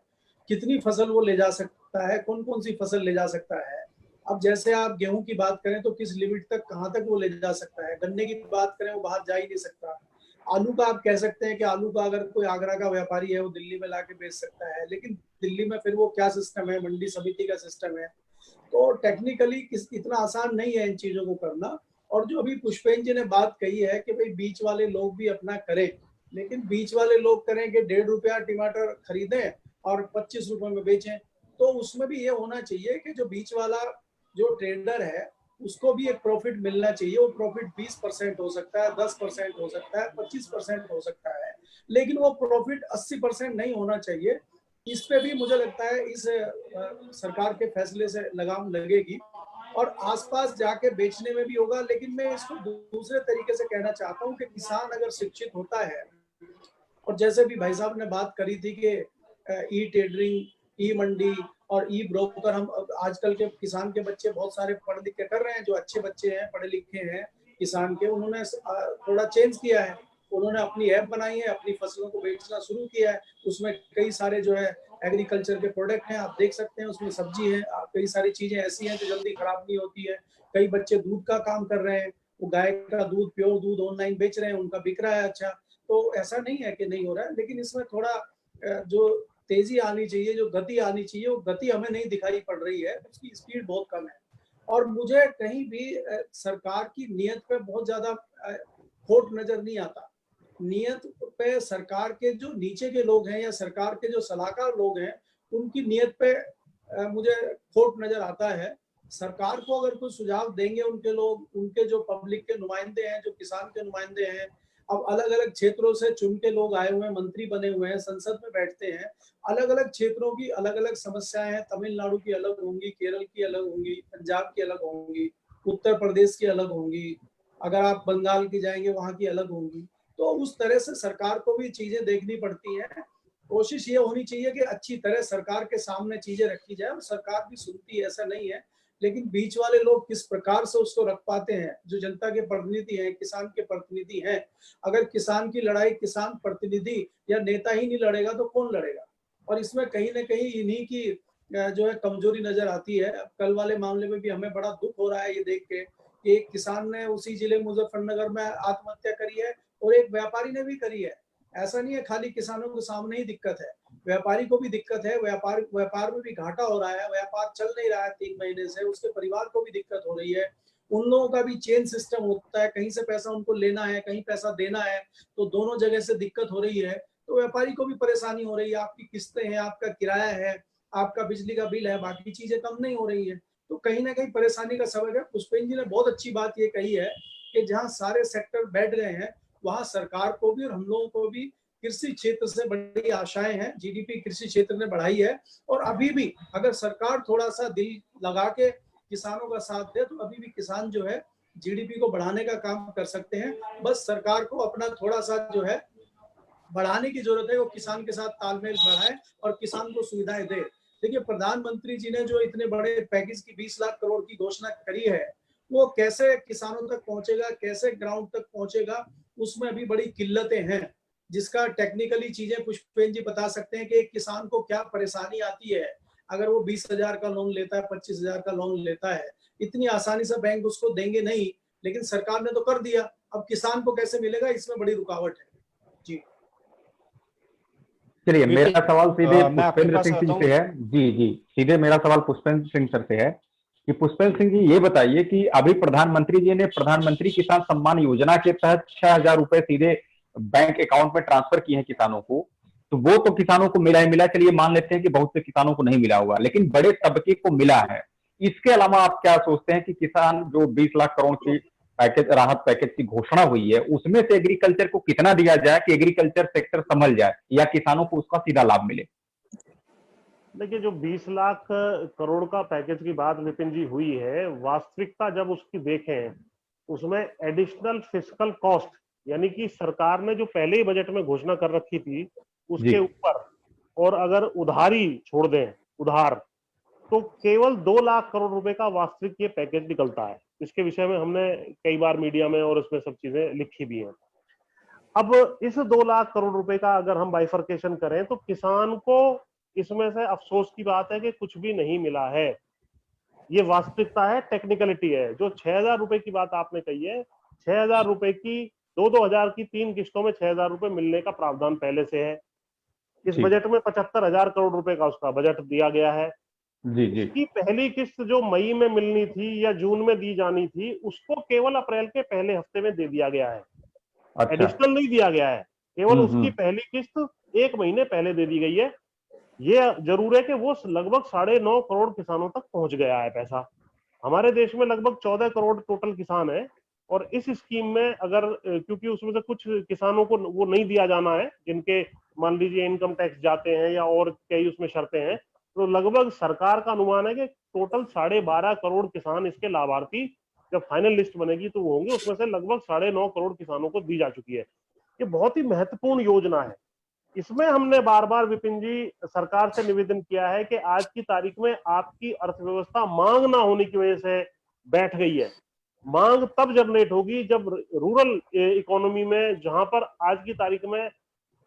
कितनी फसल वो ले जा सकता है, कौन कौन सी फसल ले जा सकता है। अब जैसे आप गेहूं की बात करें तो किस लिमिट तक, कहां तक वो ले जा सकता है। गन्ने की बात करें, वो बाहर जा ही नहीं सकता। आलू का आप कह सकते हैं कि आलू का अगर कोई आगरा का व्यापारी है वो दिल्ली में लाके बेच सकता है, लेकिन दिल्ली में फिर वो क्या सिस्टम है, मंडी समिति का सिस्टम है। तो टेक्निकली इतना आसान नहीं है इन चीजों को करना। और जो अभी पुष्पेंद्र जी ने बात कही है कि भाई बीच वाले लोग भी अपना करें, लेकिन बीच वाले लोग करें कि 1.5 रुपया टमाटर खरीदें और 25 रुपए में बेचें, तो उसमें भी ये होना चाहिए कि जो बीच वाला जो ट्रेडर है उसको भी एक प्रॉफिट मिलना चाहिए। वो प्रॉफिट 20% हो सकता है, 10% हो सकता है, 25% हो सकता है, लेकिन वो प्रॉफिट 80% नहीं होना चाहिए। इस पे भी मुझे लगता है इस सरकार के फैसले से लगाम लगेगी और आसपास जाके बेचने में भी होगा। लेकिन मैं इसको दूसरे तरीके से कहना चाहता हूँ कि किसान अगर शिक्षित होता है, और जैसे भी भाई साहब ने बात करी थी कि ई टेंडरिंग, ई मंडी और ई ब्रोकर, हम आजकल के किसान के बच्चे बहुत सारे पढ़ लिख के कर रहे हैं, जो अच्छे बच्चे हैं, पढ़े लिखे हैं किसान के, उन्होंने थोड़ा चेंज किया है। उन्होंने अपनी ऐप बनाई है, अपनी फसलों को बेचना शुरू किया है। उसमें कई सारे जो है एग्रीकल्चर के प्रोडक्ट हैं, आप देख सकते हैं उसमें सब्जी है, कई सारी चीजें ऐसी हैं जो जल्दी खराब नहीं होती है। कई बच्चे दूध का काम कर रहे हैं, वो गाय का दूध, प्योर दूध ऑनलाइन बेच रहे हैं, उनका बिक रहा है अच्छा। तो ऐसा नहीं है कि नहीं हो रहा है, लेकिन इसमें थोड़ा जो तेजी आनी चाहिए, जो गति आनी चाहिए, वो गति हमें नहीं दिखाई पड़ रही है, उसकी स्पीड बहुत कम है। और मुझे कहीं भी सरकार की नीयत पे बहुत ज्यादा खोट नजर नहीं आता। नियत पे सरकार के जो नीचे के लोग हैं या सरकार के जो सलाहकार लोग हैं, उनकी नियत पे मुझे खोट नजर आता है। सरकार को अगर कुछ सुझाव देंगे उनके लोग, उनके जो पब्लिक के नुमाइंदे हैं, जो किसान के नुमाइंदे हैं, अब अलग अलग क्षेत्रों से चुन के लोग आए हुए हैं, मंत्री बने हुए हैं, संसद में बैठते हैं, अलग अलग क्षेत्रों की अलग अलग समस्याएं हैं। तमिलनाडु की अलग होंगी, केरल की अलग होंगी, पंजाब की अलग होंगी, उत्तर प्रदेश की अलग होंगी, अगर आप बंगाल की जाएंगे वहां की अलग होंगी। तो उस तरह से सरकार को भी चीजें देखनी पड़ती हैं। कोशिश ये होनी चाहिए कि अच्छी तरह सरकार के सामने चीजें रखी जाए, और सरकार भी सुनती है, ऐसा नहीं है, लेकिन बीच वाले लोग किस प्रकार से उसको रख पाते हैं, जो जनता के प्रतिनिधि हैं, किसान के प्रतिनिधि हैं। अगर किसान की लड़ाई किसान प्रतिनिधि या नेता ही नहीं लड़ेगा तो कौन लड़ेगा? और इसमें कहीं ना कहीं इन्हीं की जो है कमजोरी नजर आती है। अब कल वाले मामले में भी हमें बड़ा दुख हो रहा है ये देख के कि एक किसान ने उसी जिले मुजफ्फरनगर में आत्महत्या करी है और एक व्यापारी ने भी करी है। ऐसा नहीं है खाली किसानों के सामने ही दिक्कत है, व्यापारी को भी दिक्कत है, व्यापार में भी घाटा हो रहा है, व्यापार चल नहीं रहा है 3 महीने से, उसके परिवार को भी दिक्कत हो रही है। उन लोगों का भी चेन सिस्टम होता है, कहीं से पैसा उनको लेना है, कहीं पैसा देना है, तो दोनों जगह से दिक्कत हो रही है। तो व्यापारी को भी परेशानी हो रही है, आपकी किस्तें हैं, आपका किराया है, आपका बिजली का बिल है, बाकी चीजें कम नहीं हो रही है। तो कहीं ना कहीं परेशानी का सबक है। पुष्पेंद्र जी ने बहुत अच्छी बात ये कही है कि जहां सारे सेक्टर बैठ गए हैं, वहां सरकार को भी और हम लोगों को भी कृषि क्षेत्र से बड़ी आशाएं हैं। जीडीपी कृषि क्षेत्र ने बढ़ाई है, और अभी भी अगर सरकार थोड़ा सा दिल लगा के किसानों का साथ दे तो अभी भी किसान जो है जीडीपी को बढ़ाने का काम कर सकते हैं। बस सरकार को अपना थोड़ा सा जो है बढ़ाने की जरूरत है, वो किसान के साथ तालमेल बढ़ाए और किसान को सुविधाएं दे। देखिए, प्रधानमंत्री जी ने जो इतने बड़े पैकेज की 20 लाख करोड़ की घोषणा करी है, वो कैसे किसानों तक पहुंचेगा, कैसे ग्राउंड तक पहुंचेगा, उसमें अभी बड़ी किल्लतें हैं, जिसका टेक्निकली चीजें पुष्पेंद्र जी बता सकते हैं कि एक किसान को क्या परेशानी आती है अगर वो 20,000 का लोन लेता है, 25,000 का लोन लेता है। इतनी आसानी से बैंक उसको देंगे नहीं, लेकिन सरकार ने तो कर दिया, अब किसान को कैसे मिलेगा, इसमें बड़ी रुकावट है जी। चलिए, मेरा सवाल सीधे मैं आपके पुष्पेंद्र पास सिंह आता जी हूँ। से है। जी जी, सीधे मेरा सवाल पुष्पेंद्र सिंह सर से है कि पुष्पेंद्र सिंह जी ये बताइए कि अभी प्रधानमंत्री जी ने प्रधानमंत्री किसान सम्मान योजना के तहत 6,000 रुपए सीधे बैंक अकाउंट में ट्रांसफर किए हैं किसानों को। तो वो तो किसानों को मिला ही मिला, चलिए मान लेते हैं कि बहुत से किसानों को नहीं मिला होगा, लेकिन बड़े तबके को मिला है। इसके अलावा आप क्या सोचते हैं कि किसान जो 20 लाख करोड़ की पैकेज, राहत पैकेज की घोषणा हुई है, उसमें से एग्रीकल्चर को कितना दिया जाए कि एग्रीकल्चर सेक्टर संभल जाए या किसानों को उसका सीधा लाभ मिले? देखिए, जो 20 लाख करोड़ का पैकेज की बात विपिन जी हुई है, वास्तविकता जब उसकी देखें, उसमें एडिशनल फिस्कल कॉस्ट, यानी कि सरकार ने जो पहले ही बजट में घोषणा कर रखी थी उसके ऊपर, और अगर उधारी छोड़ दें, उधार, तो केवल 2 लाख करोड़ रुपए का वास्तविक ये पैकेज निकलता है। इसके विषय में हमने कई बार मीडिया में और इसमें सब चीजें लिखी भी हैं। अब इस 2 लाख करोड़ रुपए का अगर हम बाइफर्केशन करें तो किसान को इसमें से अफसोस की बात है कि कुछ भी नहीं मिला है। ये वास्तविकता है, टेक्निकलिटी है। जो 6,000 रुपए की बात आपने कही है, 6,000 रुपए की 2-2 हजार की 3 किस्तों में 6,000 रुपए मिलने का प्रावधान पहले से है। इस बजट में 75,000 करोड़ रुपए का उसका बजट दिया गया है। जी जी। इसकी पहली किस्त जो मई में मिलनी थी या जून में दी जानी थी, उसको केवल अप्रैल के पहले हफ्ते में दे दिया गया है। अच्छा। एडिशनल नहीं दिया गया है, केवल उसकी पहली किस्त 1 महीने पहले दे दी गई है। ये जरूर है कि वो लगभग 9.5 करोड़ किसानों तक पहुंच गया है पैसा। हमारे देश में लगभग 14 करोड़ टोटल किसान है, और इस स्कीम में अगर, क्योंकि उसमें से कुछ किसानों को वो नहीं दिया जाना है, जिनके मान लीजिए इनकम टैक्स जाते हैं या और कई उसमें शर्तें हैं, तो लगभग सरकार का अनुमान है कि टोटल 12.5 करोड़ किसान इसके लाभार्थी, जब फाइनल लिस्ट बनेगी तो वो होंगे, उसमें से लगभग 9.5 करोड़ किसानों को दी जा चुकी है। ये बहुत ही महत्वपूर्ण योजना है। इसमें हमने बार बार विपिन जी सरकार से निवेदन किया है कि आज की तारीख में आपकी अर्थव्यवस्था मांग ना होने की वजह से बैठ गई है। मांग तब जनरेट होगी जब रूरल इकोनॉमी में, जहां पर आज की तारीख में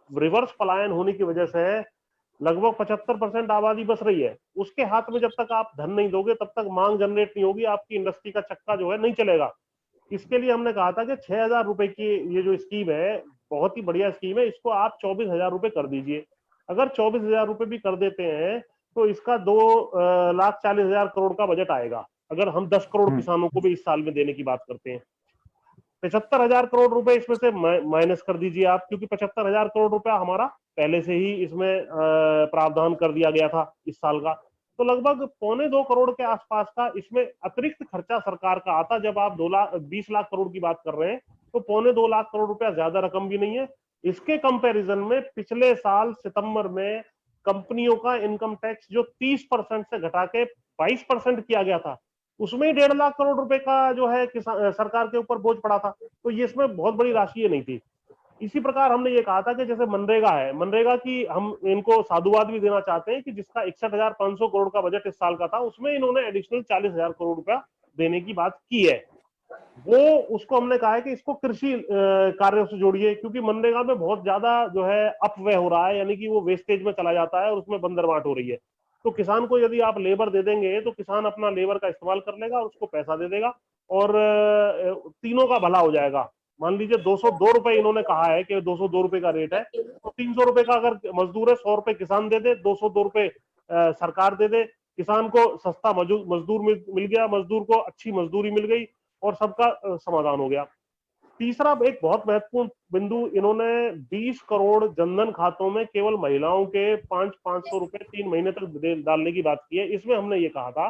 रिवर्स पलायन होने की वजह से लगभग 75% आबादी बस रही है, उसके हाथ में जब तक आप धन नहीं दोगे तब तक मांग जनरेट नहीं होगी, आपकी इंडस्ट्री का चक्का जो है नहीं चलेगा। इसके लिए हमने कहा था कि 6,000 रुपए की ये जो स्कीम है बहुत ही बढ़िया स्कीम है, इसको आप 24,000 रुपए कर दीजिए। अगर 24,000 रुपए भी कर देते हैं तो इसका 2,40,000 करोड़ का बजट आएगा, अगर हम 10 करोड़ किसानों को भी इस साल में देने की बात करते हैं। 75,000 करोड़ रुपए इसमें से माइनस कर दीजिए आप, क्योंकि 75,000 करोड़ रुपया हमारा पहले से ही इसमें प्रावधान कर दिया गया था इस साल का। तो लगभग 2.25 करोड़ के आसपास का इसमें अतिरिक्त खर्चा सरकार का आता। जब आप 20 लाख करोड़ की बात कर रहे हैं तो 2.25 लाख करोड़ रुपया ज्यादा रकम भी नहीं है। इसके कंपैरिजन में पिछले साल सितंबर में कंपनियों का इनकम टैक्स जो 30% से घटा के 22% किया गया था, उसमें ही 1.5 लाख करोड़ रुपए का जो है किसान सरकार के ऊपर बोझ पड़ा था। तो ये इसमें बहुत बड़ी राशि ये नहीं थी। इसी प्रकार हमने ये कहा था कि जैसे मनरेगा है, मनरेगा की हम इनको साधुवाद भी देना चाहते हैं कि जिसका 61,500 करोड़ का बजट इस साल का था, उसमें इन्होंने एडिशनल 40,000 करोड़ रुपया देने की बात की है। वो उसको हमने कहा है कि इसको कृषि कार्यों से जोड़िए, क्योंकि मनरेगा में बहुत ज्यादा जो है अपव्यय हो रहा है, यानी कि वो वेस्टेज में चला जाता है और उसमें बंदरबांट हो रही है। तो किसान को यदि आप लेबर दे देंगे तो किसान अपना लेबर का इस्तेमाल कर लेगा और उसको पैसा दे देगा और तीनों का भला हो जाएगा। मान लीजिए 202 रुपए इन्होंने कहा है कि 202 रुपए का रेट है, तो 300 रुपए का अगर मजदूर है, 100 रुपए किसान दे दे, 202 रुपए सरकार दे दे, किसान को सस्ता मजदूर मिल गया, मजदूर को अच्छी मजदूरी मिल गई और सबका समाधान हो गया। तीसरा एक बहुत महत्वपूर्ण बिंदु, इन्होंने 20 करोड़ जनधन खातों में केवल महिलाओं के 500 रुपए 3 महीने तक डालने की बात की है। इसमें हमने ये कहा था,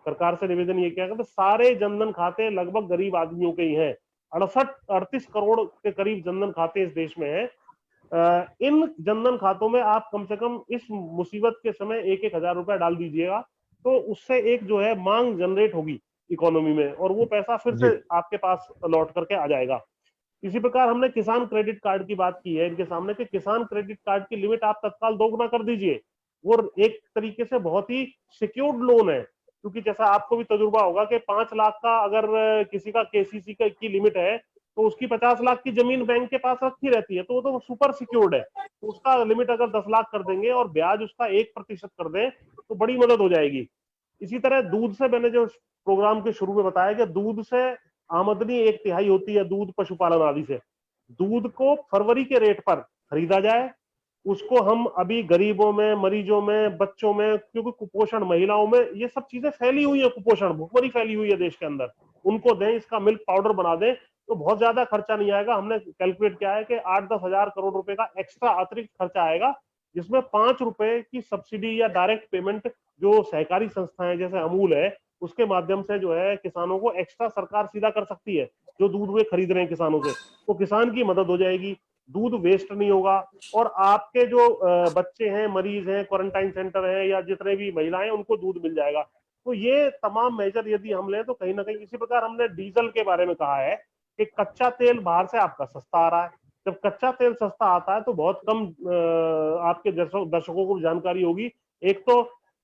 सरकार से निवेदन ये किया था, सारे जनधन खाते लगभग गरीब आदमियों के ही हैं। 38 करोड़ के करीब जनधन खाते इस देश में हैं। इन जनधन खातों में आप कम से कम इस मुसीबत के समय 1,000 रुपया डाल दीजिएगा, तो उससे एक जो है मांग जनरेट होगी इकोनॉमी में और वो पैसा फिर से आपके पास लौट करके आ जाएगा। इसी प्रकार हमने किसान क्रेडिट कार्ड की बात की है इनके सामने कि किसान क्रेडिट कार्ड की लिमिट आप तत्काल दोगुना कर दीजिए। वो एक तरीके से बहुत ही सिक्योर्ड लोन है, क्योंकि जैसा आपको भी तजुर्बा होगा कि 5 लाख का अगर किसी का केसीसी की लिमिट है तो उसकी 50 लाख की जमीन बैंक के पास रखी रहती है, तो वो तो सुपर सिक्योर्ड है। तो उसका लिमिट अगर 10 लाख कर देंगे और ब्याज उसका 1% कर दें तो बड़ी मदद हो जाएगी। इसी तरह दूध से, मैंने जो प्रोग्राम के शुरू में बताया कि दूध से आमदनी 1/3 होती है, दूध पशुपालन आदि से। दूध को फरवरी के रेट पर खरीदा जाए, उसको हम अभी गरीबों में, मरीजों में, बच्चों में, क्योंकि कुपोषण, महिलाओं में ये सब चीजें फैली हुई है, कुपोषण भुखमरी फैली हुई है देश के अंदर, उनको दें, इसका मिल्क पाउडर बना दें तो बहुत ज्यादा खर्चा नहीं आएगा। हमने कैलकुलेट किया है कि 8-10 हजार करोड़ रुपए का एक्स्ट्रा अतिरिक्त खर्चा आएगा, जिसमें 5 रुपए की सब्सिडी या डायरेक्ट पेमेंट जो सहकारी संस्थाएं जैसे अमूल है उसके माध्यम से जो है किसानों को एक्स्ट्रा सरकार सीधा कर सकती है। जो दूध वे खरीद रहे हैं किसानों से, तो किसान की मदद हो जाएगी, दूध वेस्ट नहीं होगा और आपके जो बच्चे हैं, मरीज हैं, क्वारंटाइन सेंटर है या जितने भी महिलाएं, उनको दूध मिल जाएगा। तो ये तमाम मेजर यदि हम लें तो कहीं ना कहीं, इसी प्रकार हमने डीजल के बारे में कहा है कि कच्चा तेल बाहर से आपका सस्ता आ रहा है। जब कच्चा तेल सस्ता आता है तो बहुत कम आपके दर्शकों को जानकारी होगी, एक तो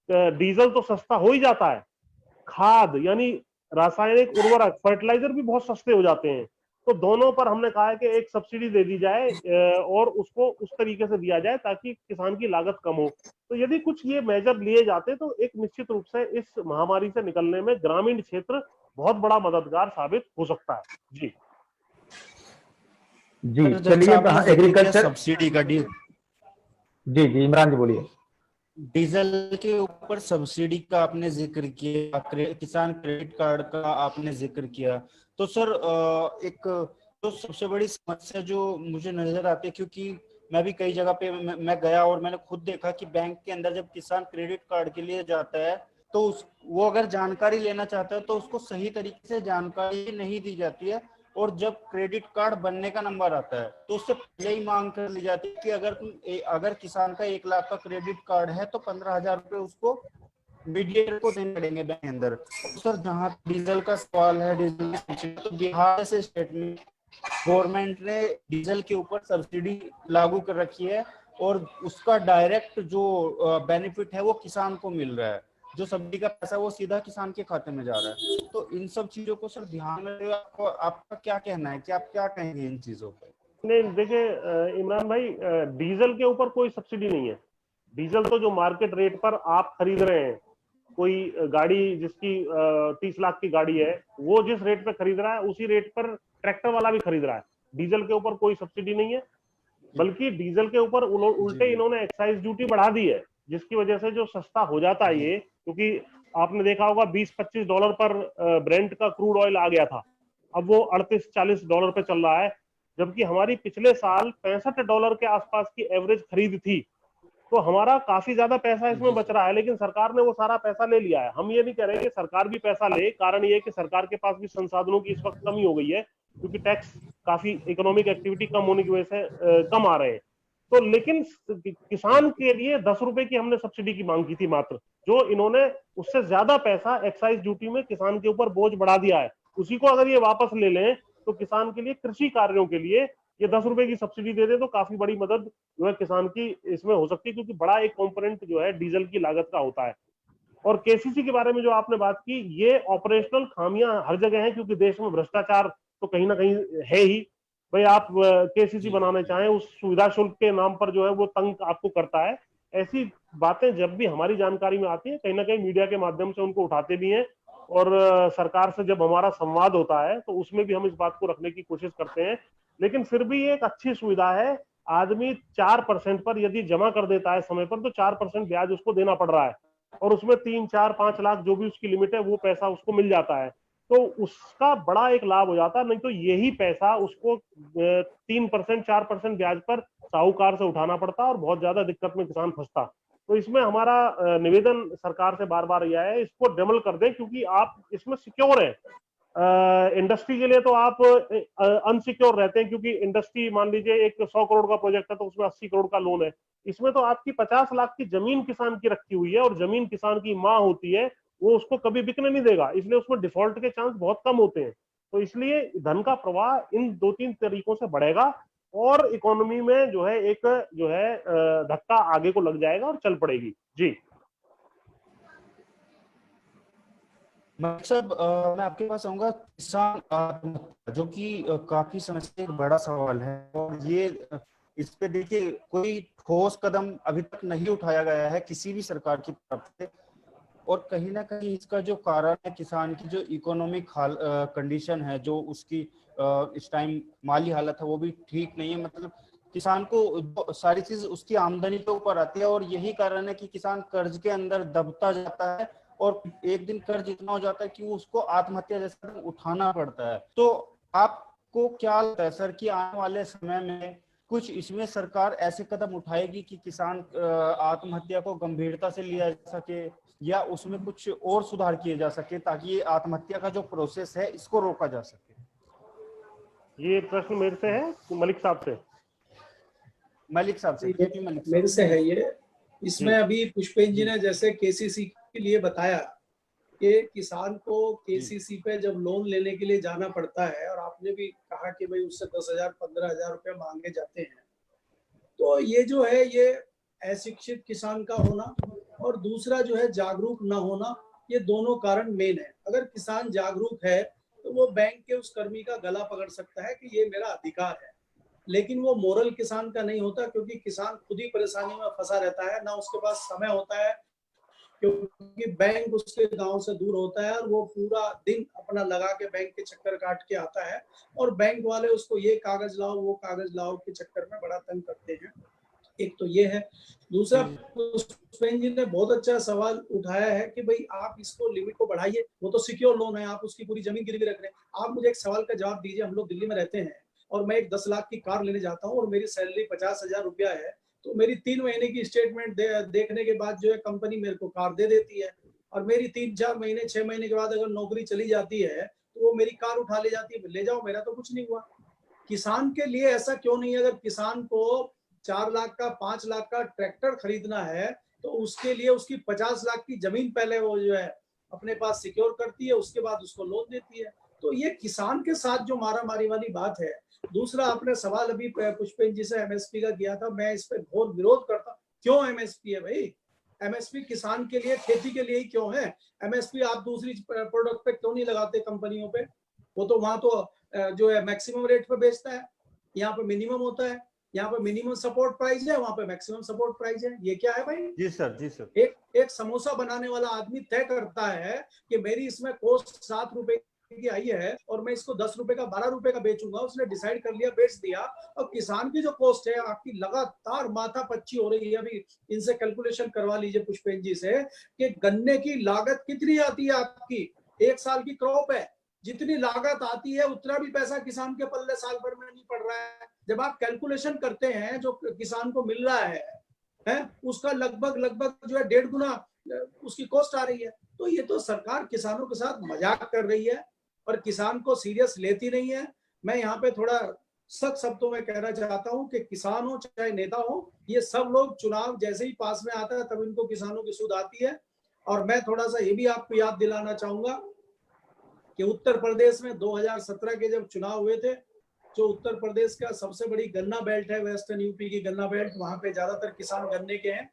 डीजल तो सस्ता हो ही जाता है, खाद यानी रासायनिक उर्वरक, फर्टिलाइजर भी बहुत सस्ते हो जाते हैं। तो दोनों पर हमने कहा है कि एक सब्सिडी दे दी जाए और उसको उस तरीके से दिया जाए ताकि किसान की लागत कम हो। तो यदि कुछ ये मेजर लिए जाते तो एक निश्चित रूप से इस महामारी से निकलने में ग्रामीण क्षेत्र बहुत बड़ा मददगार साबित हो सकता है। जी जी, चलिए एग्रीकल्चर सब्सिडी का डील। जी जी, इमरान जी बोलिए। डीजल के ऊपर सब्सिडी का आपने जिक्र किया, किसान क्रेडिट कार्ड का आपने जिक्र किया, तो सर एक तो सबसे बड़ी समस्या जो मुझे नजर आती है, क्योंकि मैं भी कई जगह पे मैं गया और मैंने खुद देखा कि बैंक के अंदर जब किसान क्रेडिट कार्ड के लिए जाता है तो वो अगर जानकारी लेना चाहता है तो उसको सही तरीके से जानकारी नहीं दी जाती है, और जब क्रेडिट कार्ड बनने का नंबर आता है तो उससे पहले ही मांग कर ली जाती है कि अगर किसान का 1 लाख का क्रेडिट कार्ड है तो 15,000 रुपए उसको मीडिएटर को देने पड़ेंगे बैंक के अंदर। तो सर जहाँ डीजल का सवाल है, डीजल तो बिहार से स्टेट में गवर्नमेंट ने डीजल के ऊपर सब्सिडी लागू कर रखी है और उसका डायरेक्ट जो बेनिफिट है वो किसान को मिल रहा है, जो सब्सिडी का पैसा वो सीधा किसान के खाते में जा रहा है। तो इन सब चीजों को सर ध्यान में आपका क्या कहना है कि आप क्या कहेंगे इन चीजों पर? नहीं, देखिए इमरान भाई, डीजल के ऊपर कोई सब्सिडी नहीं है। डीजल तो जो मार्केट रेट पर आप खरीद रहे हैं, कोई गाड़ी जिसकी 30 लाख की गाड़ी है, वो जिस रेट पे खरीद रहा है उसी रेट पर ट्रैक्टर वाला भी खरीद रहा है। डीजल के ऊपर कोई सब्सिडी नहीं है, बल्कि डीजल के ऊपर उल्टे इन्होंने एक्साइज ड्यूटी बढ़ा दी है, जिसकी वजह से जो सस्ता हो जाता है ये, क्योंकि आपने देखा होगा $20-25 पर ब्रेंट का क्रूड ऑयल आ गया था, अब वो $38-40 पे चल रहा है, जबकि हमारी पिछले साल $65 के आसपास की एवरेज खरीद थी। तो हमारा काफी ज्यादा पैसा इसमें बच रहा है, लेकिन सरकार ने वो सारा पैसा ले लिया है। हम ये नहीं कह रहे कि सरकार भी पैसा ले, कारण ये है कि सरकार के पास भी संसाधनों की इस वक्त कमी हो गई है, क्योंकि टैक्स काफी इकोनॉमिक एक्टिविटी कम होने की वजह से कम आ रहे हैं। तो लेकिन किसान के लिए 10 रुपए की हमने सब्सिडी की मांग की थी मात्र, जो इन्होंने उससे ज्यादा पैसा एक्साइज ड्यूटी में किसान के ऊपर बोझ बढ़ा दिया है। उसी को अगर ये वापस ले लें तो किसान के लिए, कृषि कार्यों के लिए ये 10 रुपए की सब्सिडी दे दे तो काफी बड़ी मदद जो है किसान की इसमें हो सकती है, क्योंकि बड़ा एक कंपोनेंट जो है डीजल की लागत का होता है। और केसीसी के बारे में जो आपने बात की, ये ऑपरेशनल खामियां हर जगह हैं, क्योंकि देश में भ्रष्टाचार तो कहीं ना कहीं है ही। भाई आप केसीसी बनाना चाहें, उस सुविधा शुल्क के नाम पर जो है वो तंग आपको करता है। ऐसी बातें जब भी हमारी जानकारी में आती है, कहीं ना कहीं मीडिया के माध्यम से उनको उठाते भी हैं, और सरकार से जब हमारा संवाद होता है तो उसमें भी हम इस बात को रखने की कोशिश करते हैं। लेकिन फिर भी ये एक अच्छी सुविधा है। आदमी 4% पर यदि जमा कर देता है समय पर, तो 4% ब्याज उसको देना पड़ रहा है, और उसमें 3-4-5 लाख जो भी उसकी लिमिट है वो पैसा उसको मिल जाता है, तो उसका बड़ा एक लाभ हो जाता है। नहीं तो यही पैसा उसको 3% 4% ब्याज पर साहूकार से उठाना पड़ता और बहुत ज्यादा दिक्कत में किसान फंसता। तो इसमें हमारा निवेदन सरकार से बार बार यह है, इसको डबल कर दें, क्योंकि आप इसमें सिक्योर है। इंडस्ट्री के लिए तो आप अनसिक्योर रहते हैं, क्योंकि इंडस्ट्री मान लीजिए एक 100 करोड़ का प्रोजेक्ट है तो उसमें 80 करोड़ का लोन है। इसमें तो आपकी 50 लाख की जमीन किसान की रखी हुई है, और जमीन किसान की माँ होती है, वो उसको कभी बिकने नहीं देगा, इसलिए उसमें डिफॉल्ट के चांस बहुत कम होते हैं। तो इसलिए धन का प्रवाह इन 2-3 तरीकों से बढ़ेगा, और इकोनॉमी में जो है एक जो है धक्का आगे को लग जाएगा और चल पड़ेगी। जी मलिक साहब, मैं आपके पास आऊंगा। किसान आत्महत्या, जो कि काफी समय से एक बड़ा सवाल है, और ये इस पे देखिए कोई ठोस कदम अभी तक नहीं उठाया गया है किसी भी सरकार की तरफ से, और कहीं ना कहीं इसका जो कारण है किसान की जो इकोनॉमिक कंडीशन है, जो उसकी इस टाइम माली हालत है वो भी ठीक नहीं है। मतलब किसान को सारी चीज उसकी आमदनी के ऊपर आती है, और यही कारण है कि किसान कर्ज के अंदर दबता जाता है, और एक दिन कर्ज इतना हो जाता है कि उसको आत्महत्या जैसा कदम उठाना पड़ता है। तो आपको क्या लगता है सर कि आने वाले समय में कुछ इसमें सरकार ऐसे कदम उठाएगी कि किसान आत्महत्या को गंभीरता से लिया जा सके, या उसमें कुछ और सुधार किए जा सके ताकि ये आत्महत्या का जो प्रोसेस है इसको रोका जा सके? ये प्रश्न मेरे से है मलिक साहब से? मलिक साहब से, केपी मलिक साहब। मेरे से है ये। इसमें अभी पुष्पेंद्र जी ने जैसे केसीसी के लिए बताया कि किसान को केसीसी पे जब लोन लेने के लिए जाना पड़ता है, और आपने भी कहा कि भाई उससे 10,000-15,000 रुपए मांगे जाते हैं, तो ये जो है ये अशिक्षित किसान का होना और दूसरा जो है जागरूक ना होना, ये दोनों कारण मेन है। अगर किसान जागरूक है तो वो बैंक के उस कर्मी का गला पकड़ सकता है कि ये मेरा अधिकार है, लेकिन वो मोरल किसान का नहीं होता, क्योंकि किसान खुद ही परेशानी में फंसा रहता है, ना उसके पास समय होता है, क्योंकि बैंक उसके गांव से दूर होता है, और वो पूरा दिन अपना लगा के बैंक के चक्कर काट के आता है, और बैंक वाले उसको ये कागज लाओ वो कागज लाओ के चक्कर में बड़ा तंग करते हैं। एक तो ये है। दूसरा, पुष्पेंद्र जी ने बहुत अच्छा सवाल उठाया है कि भाई आप इसको लिमिट को बढ़ाइए, वो तो सिक्योर लोन है, आप उसकी पूरी जमीन गिरवी रख रहे हैं। आप मुझे एक सवाल का जवाब दीजिए, हम लोग दिल्ली में रहते हैं और मैं एक 10 लाख की कार लेने जाता हूँ और मेरी सैलरी 50,000 रुपया है, तो मेरी 3 महीने की स्टेटमेंट देखने के बाद जो है कंपनी मेरे को कार दे देती है, और मेरी 3-4 महीने 6 महीने के बाद अगर नौकरी चली जाती है तो वो मेरी कार उठा ले जाती है, ले जाओ, मेरा तो कुछ नहीं हुआ। किसान के लिए ऐसा क्यों नहीं है? अगर किसान को 4 लाख का 5 लाख का ट्रैक्टर खरीदना है तो उसके लिए उसकी 50 लाख की जमीन पहले वो जो है अपने पास सिक्योर करती है, उसके बाद उसको लोन देती है। तो ये किसान के साथ जो मारामारी वाली बात है। दूसरा, आपने सवाल अभी पुष्पेंद्र जी से एमएसपी का किया था, मैं इस पे घोर विरोध करता हूँ। क्यों एमएसपी है भाई? एमएसपी किसान के लिए, खेती के लिए ही क्यों है? एमएसपी आप दूसरी प्रोडक्ट पे क्यों नहीं लगाते कंपनियों पे? वो तो वहां तो जो है मैक्सिमम रेट पे बेचता है, यहाँ पे मिनिमम होता है। यहाँ पे मिनिमम सपोर्ट प्राइस है, वहां पे मैक्सिमम सपोर्ट प्राइस है। ये क्या है भाई? जी सर, जी सर। एक समोसा बनाने वाला आदमी तय करता है कि मेरी इसमें कॉस्ट 7 रुपए की आई है और मैं इसको 10 रुपए का 12 रुपए का बेचूंगा, उसने डिसाइड कर लिया, बेच दिया। और किसान की जो कॉस्ट है आपकी लगातार माथा पच्ची हो रही है। अभी इनसे कैलकुलेशन करवा लीजिए पुष्पेंद्र जी से कि गन्ने की लागत कितनी आती है आपकी, 1 साल की क्रॉप है, जितनी लागत आती है उतना भी पैसा किसान के पल्ले साल भर में नहीं पड़ रहा है। जब आप कैलकुलेशन करते हैं जो किसान को मिल रहा है उसका लगभग जो है 1.5 गुना उसकी कॉस्ट आ रही है। तो ये तो सरकार किसानों के साथ मजाक कर रही है और किसान को सीरियस लेती नहीं है। मैं यहाँ पे थोड़ा सख्त शब्दों में कहना चाहता हूँ कि किसान हो चाहे नेता हो, ये सब लोग चुनाव जैसे ही पास में आता है तब इनको किसानों की सुध आती है। और मैं थोड़ा सा ये भी आपको याद दिलाना चाहूंगा कि उत्तर प्रदेश में 2017 के जब चुनाव हुए थे, जो उत्तर प्रदेश का सबसे बड़ी गन्ना बेल्ट है, वेस्टर्न यूपी की गन्ना बेल्ट, वहां पे ज्यादातर किसान गन्ने के हैं।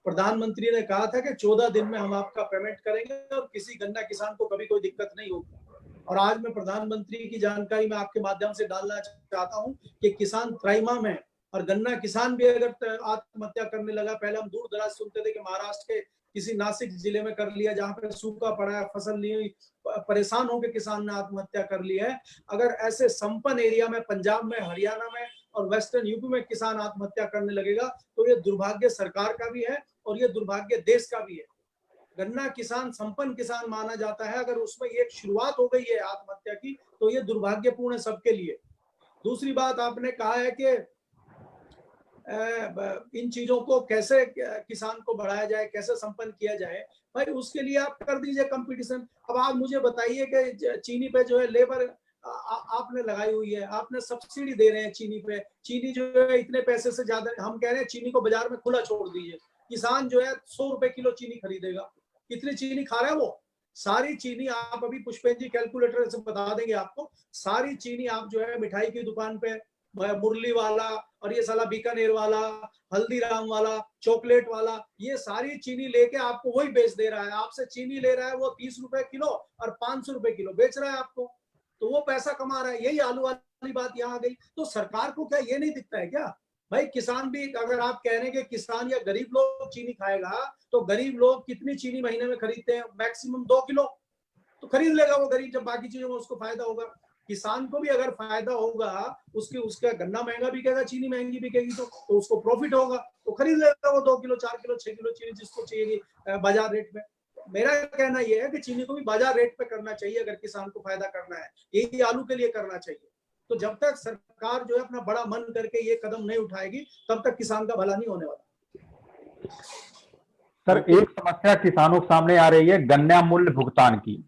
प्रधानमंत्री ने कहा था कि 14 दिन में हम आपका पेमेंट करेंगे और किसी गन्ना किसान को कभी कोई दिक्कत नहीं होगी। और आज मैं प्रधानमंत्री की जानकारी में आपके माध्यम से डालना चाहता हूं कि किसान त्राहिमाम है और गन्ना किसान भी अगर आत्महत्या करने लगा, पहले हम दूर दराज सुनते थे कि महाराष्ट्र के किसी नासिक जिले में कर लिया जहां पे सूखा पड़ा है, फसल नहीं हुई, परेशान होकर किसान ने आत्महत्या कर ली है। अगर ऐसे संपन्न एरिया में, पंजाब में, हरियाणा में और वेस्टर्न यूपी में किसान आत्महत्या करने लगेगा तो ये दुर्भाग्य सरकार का भी है और ये दुर्भाग्य देश का भी है। गन्ना किसान संपन्न किसान माना जाता है, अगर उसमें एक शुरुआत हो गई है आत्महत्या की तो ये दुर्भाग्यपूर्ण है सबके लिए। दूसरी बात आपने कहा है कि इन चीजों को कैसे किसान को बढ़ाया जाए, कैसे संपन्न किया जाए। भाई उसके लिए आप कर दीजिए कंपटीशन। अब आप मुझे बताइए कि चीनी पे जो है लेबर आपने लगाई हुई है, आपने सब्सिडी दे रहे हैं चीनी पे, चीनी जो है इतने पैसे से ज्यादा, हम कह रहे हैं चीनी को बाजार में खुला छोड़ दीजिए, किसान जो है 100 रुपए किलो चीनी खरीदेगा। कितनी चीनी खा रहा है वो? सारी चीनी आप अभी पुष्पेंद्र जी कैलकुलेटर से बता देंगे आपको, सारी चीनी आप जो है मिठाई की दुकान पे, मुरली वाला और ये साला बीकानेर वाला, हल्दीराम वाला, चॉकलेट वाला, ये सारी चीनी लेके आपको वही बेच दे रहा है। आपसे चीनी ले रहा है वो 30 रुपए किलो और 500 रुपए किलो बेच रहा है आपको, तो वो पैसा कमा रहा है। यही आलू वाली बात यहाँ आ गई। तो सरकार को क्या ये नहीं दिखता है क्या? भाई किसान भी, अगर आप कह रहे हैं कि किसान या गरीब लोग चीनी खाएगा तो गरीब लोग कितनी चीनी महीने में खरीदते हैं? मैक्सिमम 2 किलो तो खरीद लेगा वो गरीब, जब बाकी चीजों में उसको फायदा होगा। किसान को भी अगर फायदा होगा, उसका गन्ना महंगा बिकेगा, चीनी महंगी बिकेगी तो उसको प्रॉफिट होगा, तो खरीद लेगा वो 2 किलो 4 किलो 6 किलो चीनी जिसको चाहिए बाजार रेट में। मेरा कहना यह है कि चीनी को भी बाजार रेट पे करना चाहिए अगर किसान को फायदा करना है, यही आलू के लिए करना चाहिए। तो जब तक सरकार जो है अपना बड़ा मन करके ये कदम नहीं उठाएगी तब तक किसान का भला नहीं होने वाला। सर एक समस्या किसानों के सामने आ रही है गन्ना मूल्य भुगतान की।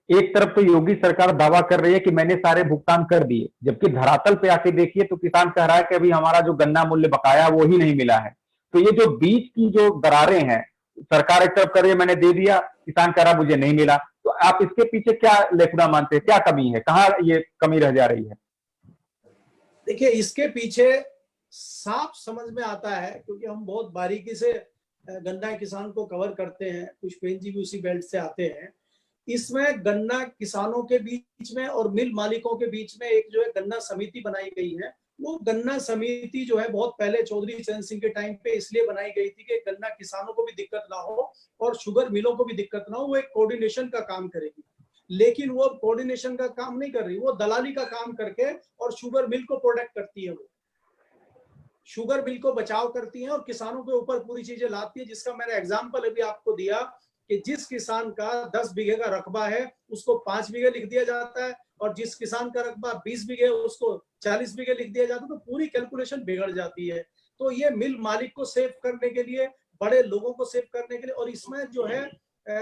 एक तरफ तो योगी सरकार दावा कर रही है कि मैंने सारे भुगतान कर दिए, जबकि धरातल पे आके देखिए तो किसान कह रहा है कि अभी हमारा जो गन्ना मूल्य बकाया वो ही नहीं मिला है। तो ये जो बीच की जो दरारें हैं, सरकार एक तरफ कर रही है मैंने दे दिया, किसान कह रहा मुझे नहीं मिला, तो आप इसके पीछे क्या लेखना मानते हैं, क्या कमी है, कहाँ ये कमी रह जा रही है? देखिए इसके पीछे साफ समझ में आता है, क्योंकि हम बहुत बारीकी से गन्ना किसान को कवर करते हैं, पुष्पेंद्र जी भी उसी बेल्ट से आते हैं। इसमें गन्ना किसानों के बीच में और मिल मालिकों के बीच में एक जो है गन्ना समिति बनाई गई है। वो गन्ना समिति जो है बहुत पहले चौधरी चरण सिंह के टाइम पे इसलिए बनाई गई थी कि गन्ना किसानों को भी दिक्कत ना हो और शुगर मिलों को भी दिक्कत ना हो, वो एक कोऑर्डिनेशन का काम करेगी। लेकिन वो कोऑर्डिनेशन का काम नहीं कर रही, वो दलाली का काम करके और शुगर मिल को प्रोटेक्ट करती है, वो शुगर मिल को बचाव करती है और किसानों के ऊपर पूरी चीजें लाती है। जिसका मैंने एग्जाम्पल अभी आपको दिया कि जिस किसान का 10 बीघे का रकबा है उसको 5 बीघे लिख दिया जाता है और जिस किसान का रकबा 20 बीघे उसको 40 बीघे लिख दिया जाता है, तो पूरी कैलकुलेशन बिगड़ जाती है। तो ये मिल मालिक को सेव करने के लिए, बड़े लोगों को सेव करने के लिए, और इसमें जो है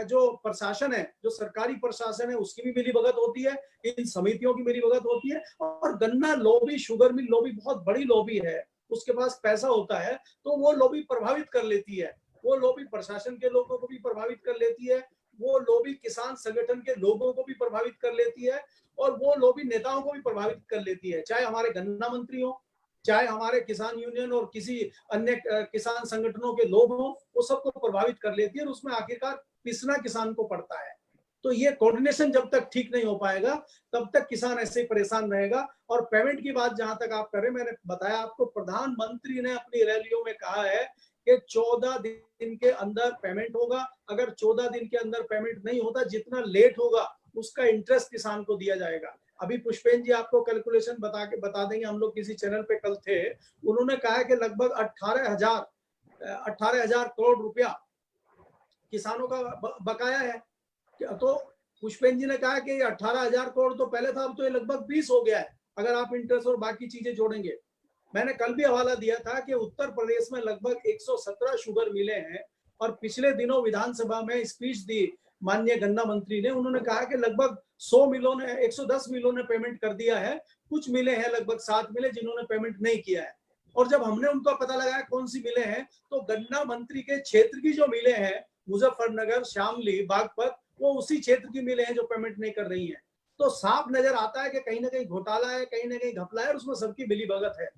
जो प्रशासन है, जो सरकारी प्रशासन है, उसकी भी मिलीभगत होती है, इन समितियों की मिलीभगत होती है। और गन्ना लॉबी, शुगर मिल लॉबी बहुत बड़ी लॉबी है, उसके पास पैसा होता है, तो वो लॉबी प्रभावित कर लेती है, वो लॉबी प्रशासन के लोगों को भी प्रभावित कर लेती है, वो लॉबी किसान संगठन के लोगों को भी प्रभावित कर लेती है और वो लॉबी नेताओं को भी प्रभावित कर लेती है, चाहे हमारे गन्ना मंत्री हो, चाहे हमारे किसान यूनियन और किसी अन्य किसान संगठनों के लोग हों, वो सबको प्रभावित कर लेती है और उसमें आखिरकार पिसना किसान को पड़ता है। तो ये कोऑर्डिनेशन जब तक ठीक नहीं हो पाएगा तब तक किसान ऐसे ही परेशान रहेगा। और पेमेंट की बात जहां तक आप करें, मैंने बताया आपको, प्रधानमंत्री ने अपनी रैलियों में कहा है कि 14 दिन के अंदर पेमेंट होगा। अगर 14 दिन के अंदर पेमेंट नहीं होता, जितना लेट होगा उसका इंटरेस्ट किसान को दिया जाएगा। अभी पुष्पेंद्र जी आपको कैलकुलेशन बता देंगे, हम लोग किसी चैनल पे कल थे, उन्होंने कहा है कि लगभग 18,000 करोड़ रुपया किसानों का बकाया है। तो पुष्पेंद्र जी ने कहा कि 18,000 करोड़ तो पहले था, अब तो ये लगभग 20 हो गया है अगर आप इंटरेस्ट और बाकी चीजें जोड़ेंगे। मैंने कल भी हवाला दिया था कि उत्तर प्रदेश में लगभग 117 शुगर मिलें हैं, और पिछले दिनों विधानसभा में स्पीच दी माननीय गन्ना मंत्री ने, उन्होंने कहा कि लगभग 100 मिलों ने 110 मिलों ने पेमेंट कर दिया है, कुछ मिले हैं लगभग 7 मिले जिन्होंने पेमेंट नहीं किया है। और जब हमने उनका पता लगाया कौन सी मिले हैं, तो गन्ना मंत्री के क्षेत्र की जो मिले हैं, मुजफ्फरनगर, शामली, बागपत, वो उसी क्षेत्र की मिले हैं जो पेमेंट नहीं कर रही हैं। तो साफ नजर आता है कि कहीं ना कहीं घोटाला है, कहीं ना कहीं घपला है, और उसमें सबकी मिलीभगत है।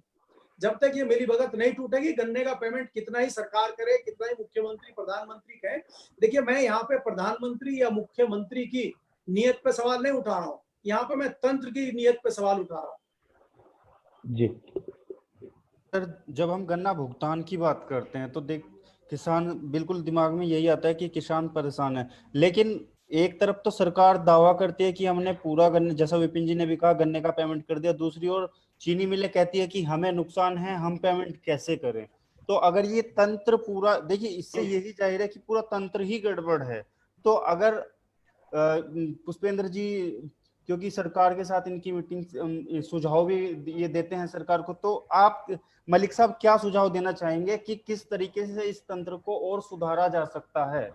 जब तक ये मिलीभगत नहीं टूटेगी, गन्ने का पेमेंट कितना ही सरकार करे, कितना ही मुख्यमंत्री प्रधानमंत्री कहे, देखिए मैं यहाँ पे प्रधानमंत्री या मुख्यमंत्री की नियत पे सवाल नहीं उठा रहा हूँ, यहाँ पे मैं तंत्र की नियत पे सवाल उठा रहा हूँ। जी सर, जब हम गन्ना भुगतान की बात करते हैं तो देख, किसान बिल्कुल दिमाग में यही आता है कि किसान परेशान है, लेकिन एक तरफ तो सरकार दावा करती है कि हमने पूरा गन्ने, जैसा विपिन जी ने भी कहा, गन्ने का पेमेंट कर दिया, दूसरी ओर चीनी मिलें कहती है कि हमें नुकसान है, हम पेमेंट कैसे करें। तो अगर ये तंत्र पूरा, देखिए इससे यही जाहिर है कि पूरा तंत्र ही गड़बड़ है। तो अगर पुष्पेंद्र जी, क्योंकि सरकार के साथ इनकी मीटिंग, सुझाव भी ये देते हैं सरकार को, तो आप मलिक साहब क्या सुझाव देना चाहेंगे कि किस तरीके से इस तंत्र को और सुधारा जा सकता है?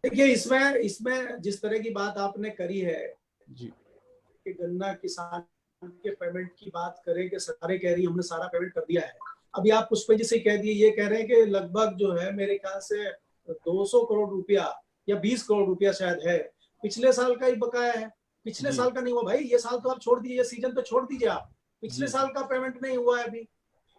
देखिए इसमें जिस तरह की बात आपने करी है जी, कि गन्ना किसान के पेमेंट की बात करें कि सरकारें कह रही हमने सारा पेमेंट कर दिया है। अभी आप पुष्पेंद्र जी से कह दिए, ये कह रहे हैं कि लगभग जो है मेरे ख्याल से 200 करोड़ रुपया या 20 करोड़ रुपया शायद है, पिछले साल का ही बकाया है। पिछले साल का नहीं हुआ भाई, ये साल तो आप छोड़ दीजिए, सीजन तो छोड़ दीजिए आप, पिछले साल का पेमेंट नहीं हुआ है अभी।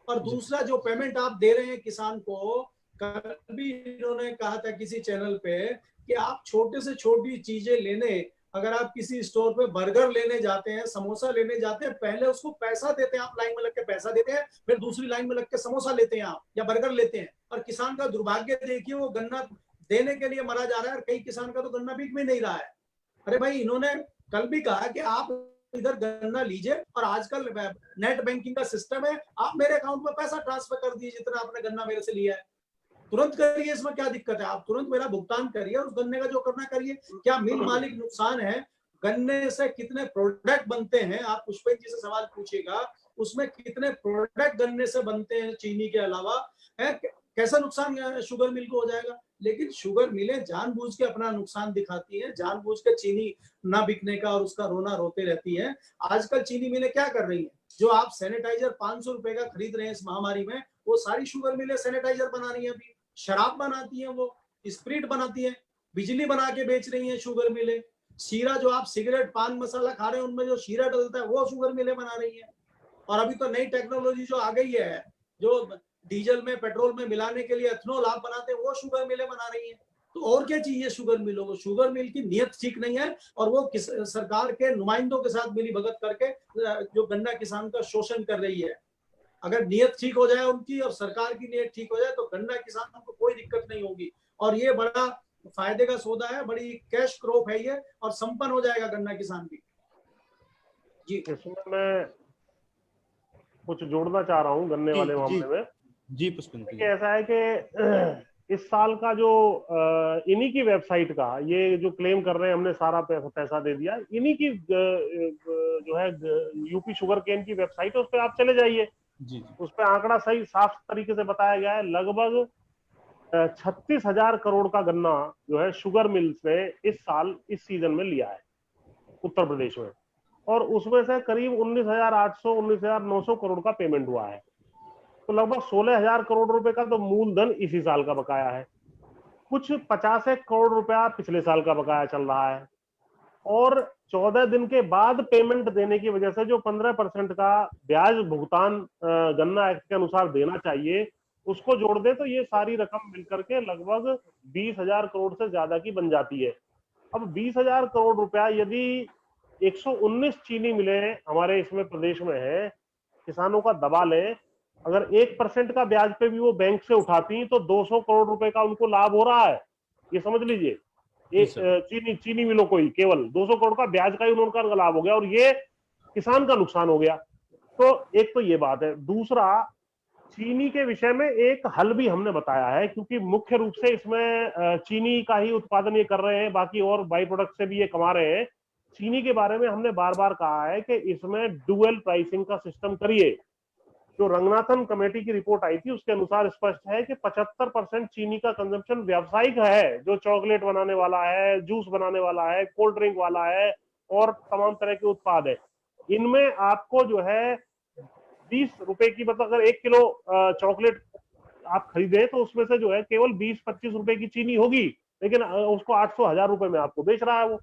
और दूसरा जो पेमेंट आप दे रहे हैं किसान को, कल भी इन्होंने कहा था किसी चैनल पे कि आप छोटे से छोटी चीजें लेने, अगर आप किसी स्टोर पे बर्गर लेने जाते हैं, समोसा लेने जाते हैं, पहले उसको पैसा देते हैं, आप लाइन में लग के पैसा देते हैं, फिर दूसरी लाइन में लग के समोसा लेते हैं आप या बर्गर लेते हैं। और किसान का दुर्भाग्य देखिए, वो गन्ना देने के लिए मरा जा रहा है, और कई किसान का तो गन्ना बिक भी नहीं रहा है। अरे भाई, इन्होंने कल भी कहा कि आप इधर गन्ना लीजिए, और आजकल नेट बैंकिंग का सिस्टम है, आप मेरे अकाउंट में पैसा ट्रांसफर कर दीजिए जितना आपने गन्ना मेरे से लिया है, तुरंत करिए, इसमें क्या दिक्कत है, आप तुरंत मेरा भुगतान करिए और उस गन्ने का जो करना करिए। क्या मिल मालिक नुकसान है? गन्ने से कितने प्रोडक्ट बनते हैं, आप पुष्पेंद्र जी से सवाल पूछिएगा, उसमें कितने प्रोडक्ट गन्ने से बनते हैं चीनी के अलावा, है कैसा नुकसान शुगर मिल को हो जाएगा। लेकिन शुगर मिलें जानबूझ के अपना नुकसान दिखाती है, जानबूझ के चीनी ना बिकने का और उसका रोना रोते रहती है। आजकल चीनी मिलें क्या कर रही है, जो आप सैनिटाइजर 500 रुपए का खरीद रहे हैं इस महामारी में, वो सारी शुगर मिलें सैनिटाइजर बना रही है, अभी शराब बनाती है, वो स्प्रिट बनाती है, बिजली बना के बेच रही है शुगर मिलें। शीरा, जो आप सिगरेट पान मसाला खा रहे हैं उनमें जो शीरा डलता है, वो शुगर मिलें बना रही है। और अभी तो नई टेक्नोलॉजी जो आ गई है, जो डीजल में पेट्रोल में मिलाने के लिए एथनॉल आप बनाते हैं, वो शुगर मिलें बना रही है। तो और क्या चाहिए शुगर मिलों को? शुगर मिल की नियत ठीक नहीं है, और वो सरकार के नुमाइंदों के साथ मिली भगत करके जो गन्ना किसान का शोषण कर रही है। अगर नियत ठीक हो जाए उनकी और सरकार की नियत ठीक हो जाए तो गन्ना किसानों को कोई दिक्कत नहीं होगी, और ये बड़ा फायदे का सौदा है, बड़ी कैश क्रॉप है ये, और संपन्न हो जाएगा गन्ना किसान भी। जी, इसमें मैं कुछ जोड़ना चाह रहा हूँ गन्ने वाले मामले में। जी पुष्पेंद्र जी, ऐसा है कि इस साल का जो इन्हीं की वेबसाइट का ये जो क्लेम कर रहे हैं हमने सारा पैसा दे दिया, इन्हीं की जो है यूपी शुगर केन की वेबसाइट है, उस पर आप चले जाइए, उस पर आंकड़ा सही साफ तरीके से बताया गया है। लगभग 36,000 करोड़ का गन्ना जो है शुगर मिल्स ने इस साल इस सीजन में लिया है उत्तर प्रदेश में, और उसमें से करीब 19,800 19,900 करोड़ का पेमेंट हुआ है। तो लगभग 16,000 करोड़ रुपए का तो मूलधन इसी साल का बकाया है। कुछ 50 करोड़ रुपया पिछले साल का बकाया चल रहा है, और 14 दिन के बाद पेमेंट देने की वजह से जो 15% का ब्याज भुगतान गन्ना एक्ट के अनुसार देना चाहिए, उसको जोड़ दे तो ये सारी रकम मिलकर के लगभग 20,000 करोड़ से ज्यादा की बन जाती है। अब 20,000 करोड़ रुपया यदि 119 चीनी मिलें हमारे इसमें प्रदेश में है, किसानों का दबा लें, अगर 1% का ब्याज पे भी वो बैंक से उठाती तो 200 करोड़ रुपए का उनको लाभ हो रहा है। ये समझ लीजिए, चीनी मिलों को ही केवल 200 करोड़ का ब्याज का ही उनका लाभ हो गया, और ये किसान का नुकसान हो गया। तो एक तो ये बात है। दूसरा, चीनी के विषय में एक हल भी हमने बताया है, क्योंकि मुख्य रूप से इसमें चीनी का ही उत्पादन ये कर रहे हैं, बाकी और बाई प्रोडक्ट से भी ये कमा रहे हैं। चीनी के बारे में हमने बार बार कहा है कि इसमें डुअल प्राइसिंग का सिस्टम करिए। जो रंगनाथन कमेटी की रिपोर्ट आई थी उसके अनुसार स्पष्ट है कि 75% चीनी का कंजम्पशन व्यावसायिक है, जो चॉकलेट बनाने वाला है, जूस बनाने वाला है, कोल्ड ड्रिंक वाला है और तमाम तरह के उत्पाद है। इनमें आपको जो है 20 रुपए की, मतलब अगर 1 किलो चॉकलेट आप खरीदे तो उसमें से जो है केवल 20-25 रुपए की चीनी होगी, लेकिन उसको 800-1000 रुपए में आपको बेच रहा है वो।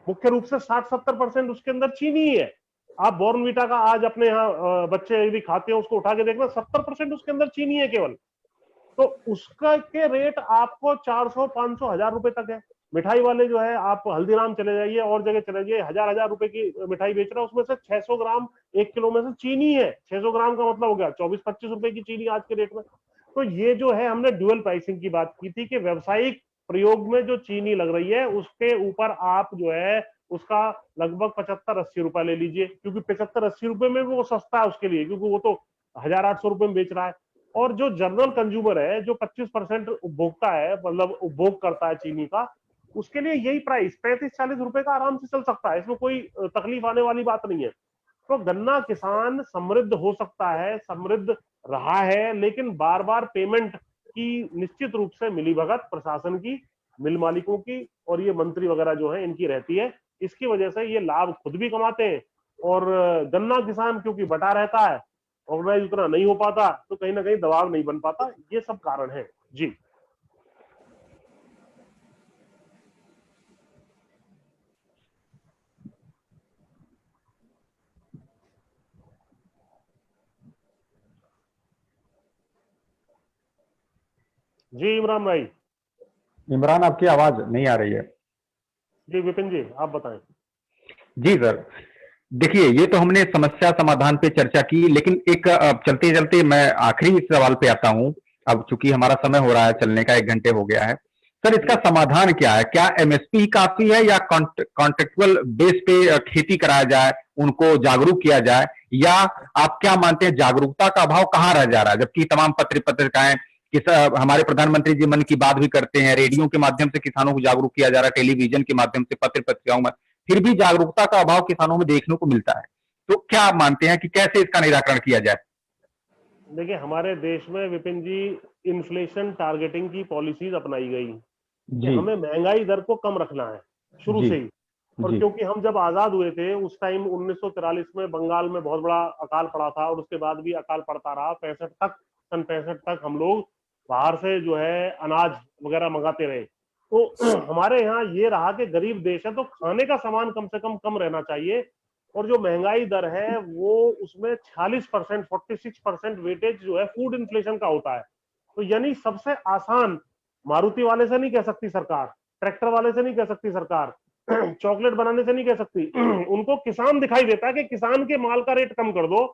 मुख्य रूप से 60-70% उसके अंदर चीनी ही है। आप बॉर्नवीटा का आज अपने यहाँ बच्चे यदि खाते हैं उसको उठा के देखना, 70% उसके अंदर चीनी है केवल। तो उसका के रेट आपको 400-500-1000 रुपए तक है। मिठाई वाले जो है, आप हल्दीराम चले जाइए और जगह चले जाइए, 1000 रुपए की मिठाई बेच रहा है, उसमें से 600 ग्राम 1 किलो में से चीनी है। 600 ग्राम का मतलब हो गया 24-25 रुपए की चीनी आज के रेट में। तो ये जो है, हमने ड्यूअल प्राइसिंग की बात की थी कि व्यवसायिक प्रयोग में जो चीनी लग रही है उसके ऊपर आप जो है उसका लगभग 75-80 रुपए ले लीजिए, क्योंकि 75-80 रुपए में वो सस्ता है उसके लिए, क्योंकि वो तो 1800 रुपए में बेच रहा है। और जो जनरल कंज्यूमर है, जो 25% उपभोक्ता है, मतलब उपभोग करता है चीनी का, उसके लिए यही प्राइस 35-40 रुपए का आराम से चल सकता है। इसमें कोई तकलीफ आने वाली बात नहीं है। तो गन्ना किसान समृद्ध हो सकता है, समृद्ध रहा है, लेकिन बार बार पेमेंट की निश्चित रूप से मिलीभगत प्रशासन की, मिल मालिकों की और ये मंत्री वगैरह जो है इनकी रहती है। इसकी वजह से ये लाभ खुद भी कमाते हैं, और गन्ना किसान क्योंकि बटा रहता है, ऑर्गेनाइज उतना नहीं हो पाता, तो कहीं ना कहीं दबाव नहीं बन पाता। ये सब कारण है जी। जी इमरान भाई। इमरान, आपकी आवाज नहीं आ रही है। जी विपिन जी, आप बताएं। जी सर, देखिए ये तो हमने समस्या समाधान पे चर्चा की, लेकिन एक चलते चलते मैं आखिरी सवाल पे आता हूं। अब चूंकि हमारा समय हो रहा है चलने का, 1 घंटे हो गया है सर, इसका समाधान क्या है? क्या एमएसपी ही काफी है, या कॉन्ट्रेक्चुअल बेस पे खेती कराया जाए, उनको जागरूक किया जाए, या आप क्या मानते हैं जागरूकता का अभाव कहां रह जा रहा है? जबकि तमाम पत्रिकाएं, हमारे प्रधानमंत्री जी मन की बात भी करते हैं, रेडियो के माध्यम से किसानों को जागरूक किया जा रहा है, टेलीविजन के माध्यम से, पत्र पत्रिकाओं में, फिर भी जागरूकता का अभाव किसानों में देखने को मिलता है। तो क्या आप मानते हैं कि कैसे इसका निराकरण किया जाए? देखिए, हमारे देश में विपिन जी इन्फ्लेशन टारगेटिंग की पॉलिसीज अपनाई गई कि हमें महंगाई दर को कम रखना है शुरू से ही। और क्योंकि हम जब आजाद हुए थे उस टाइम 1943 में बंगाल में बहुत बड़ा अकाल पड़ा था, और उसके बाद भी अकाल पड़ता रहा। 65 तक हम लोग बाहर से जो है अनाज वगैरह मंगाते रहे। तो हमारे यहाँ ये रहा कि गरीब देश है तो खाने का सामान कम से कम रहना चाहिए। और जो महंगाई दर है वो उसमें 46%, 46% वेटेज जो है फूड इन्फ्लेशन का होता है। तो यानी सबसे आसान, मारुति वाले से नहीं कह सकती सरकार, ट्रैक्टर वाले से नहीं कह सकती सरकार, चॉकलेट बनाने से नहीं कह सकती, उनको किसान दिखाई देता है कि किसान के माल का रेट कम कर दो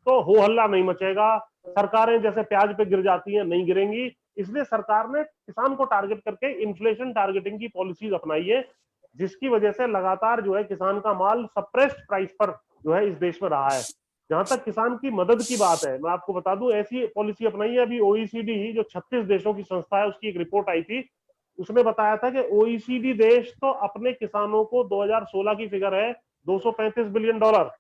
तो हो हल्ला नहीं मचेगा, सरकारें जैसे प्याज पे गिर जाती हैं नहीं गिरेंगी। इसलिए सरकार ने किसान को टारगेट करके इन्फ्लेशन टारगेटिंग की पॉलिसीज अपनाई है, जिसकी वजह से लगातार जो है किसान का माल सप्रेस्ड प्राइस पर जो है इस देश में रहा है। जहां तक किसान की मदद की बात है, मैं आपको बता दूं, ऐसी पॉलिसी अपनाई है अभी ओईसीडी ही, जो 36 देशों की संस्था है, उसकी एक रिपोर्ट आई थी। उसने बताया था कि ओईसीडी देश तो अपने किसानों को 2016 की फिगर है $235 बिलियन,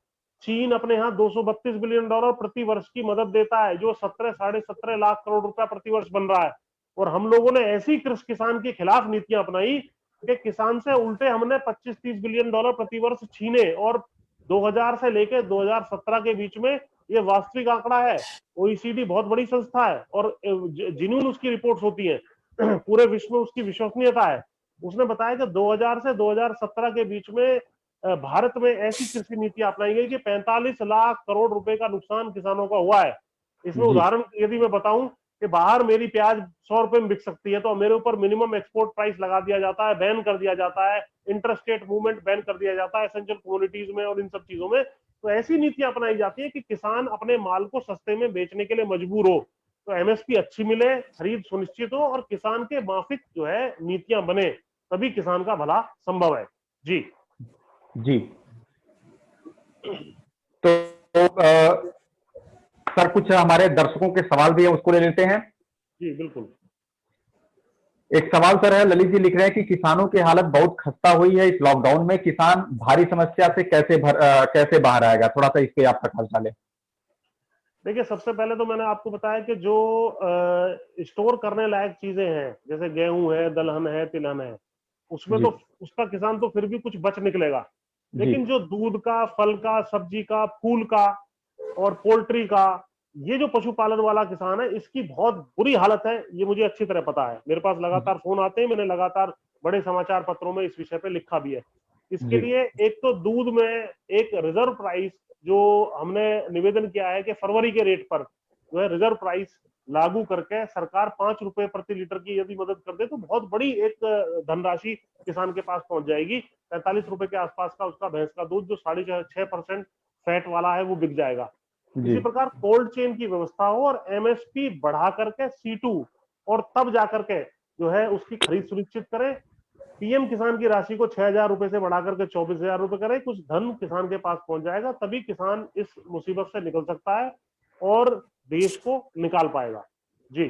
चीन अपने यहाँ $232 बिलियन प्रति वर्ष की मदद देता है, जो 17-17.5 लाख करोड़ रुपया प्रति वर्ष बन रहा है। और हम लोगों ने ऐसी कृषि किसान के खिलाफ नीतियां अपनाई कि किसान से उल्टे हमने 25-30 बिलियन डॉलर प्रति वर्ष छीने, और 2000 से लेकर 2017 के बीच में ये वास्तविक आंकड़ा है। ओईसीडी बहुत बड़ी संस्था है और जिन्होंने उसकी रिपोर्ट्स होती है पूरे विश्व में उसकी विश्वसनीयता है। उसने बताया कि 2000 से 2017 के बीच में भारत में ऐसी कृषि नीति अपनाई गई कि 45 लाख करोड़ रुपए का नुकसान किसानों का हुआ है। इसमें उदाहरण यदि मैं बताऊं कि बाहर मेरी प्याज 100 रुपए में बिक सकती है, तो मेरे ऊपर मिनिमम एक्सपोर्ट प्राइस लगा दिया जाता है, बैन कर दिया जाता है, इंटरस्टेट मूवमेंट बैन कर दिया जाता है एसेंशियल कमोडिटीज में और इन सब चीजों में। तो ऐसी नीतियां अपनाई जाती है कि किसान अपने माल को सस्ते में बेचने के लिए मजबूर हो, तो एमएसपी अच्छी मिले, खरीद सुनिश्चित हो और किसान के माफिक जो है नीतियां बने, तभी किसान का भला संभव है। जी जी। तो सर कुछ हमारे दर्शकों के सवाल भी है, उसको ले लेते हैं। जी बिल्कुल। एक सवाल सर है, ललित जी लिख रहे हैं कि किसानों की हालत बहुत खस्ता हुई है इस लॉकडाउन में, किसान भारी समस्या से कैसे बाहर आएगा, थोड़ा सा इस पे आप प्रकाश डालें। देखिए, सबसे पहले तो मैंने आपको बताया कि जो स्टोर करने लायक चीजें हैं, जैसे गेहूं है, दलहन है, तिलहन है, उसमें जी तो उसका किसान तो फिर भी कुछ बच निकलेगा। जी लेकिन जो दूध का, फल का, सब्जी का, फूल का और पोल्ट्री का, ये जो पशुपालन वाला किसान है, इसकी बहुत बुरी हालत है, ये मुझे अच्छी तरह पता है। मेरे पास लगातार फोन आते हैं, मैंने लगातार बड़े समाचार पत्रों में इस विषय पे लिखा भी है। इसके जी लिए एक तो दूध में एक रिजर्व प्राइस जो हमने निवेदन किया है कि फरवरी के रेट पर जो है रिजर्व प्राइस लागू करके सरकार 5 रुपए प्रति लीटर की यदि मदद कर दे तो बहुत बड़ी एक धनराशि किसान के पास पहुंच जाएगी। 45 रुपए के आसपास का उसका भैंस का दूध जो 6.5% फैट वाला है वो बिक जाएगा। जी इसी प्रकार कोल्ड चेन की व्यवस्था हो और एमएसपी बढ़ा करके C2 और तब जाकर के जो है उसकी खरीद सुनिश्चित करें। पीएम किसान की राशि को 6,000 रुपए से बढ़ाकर के 24,000 रुपए करें, कुछ धन किसान के पास पहुंच जाएगा, तभी किसान इस मुसीबत से निकल सकता है और देश को निकाल पाएगा। जी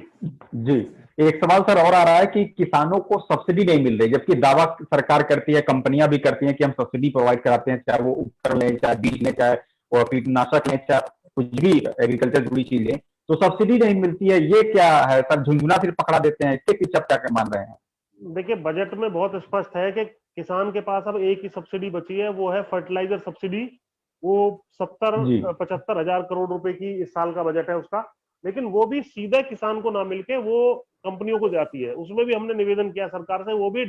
जी। एक सवाल सर और आ रहा है कि किसानों को सब्सिडी नहीं मिल रही, जबकि दावा सरकार करती है, कंपनियां भी करती हैं कि हम सब्सिडी प्रोवाइड कराते हैं, चाहे वो उपकरण लें, चाहे बीज लें, चाहे वो कीटनाशक लें, चाहे कुछ भी एग्रीकल्चर जुड़ी चीजें, तो सब्सिडी नहीं मिलती है। ये क्या है सर, झुंझुना फिर पकड़ा देते हैं, इसके पीछे आप क्या मान रहे हैं? देखिए, बजट में बहुत स्पष्ट है कि किसान के पास अब एक ही सब्सिडी बची है, वो है फर्टिलाइजर सब्सिडी। वो 70-75 हजार करोड़ रुपए की इस साल का बजट है उसका, लेकिन वो भी सीधे किसान को ना मिलके वो कंपनियों को जाती है। उसमें भी हमने निवेदन किया सरकार से, वो भी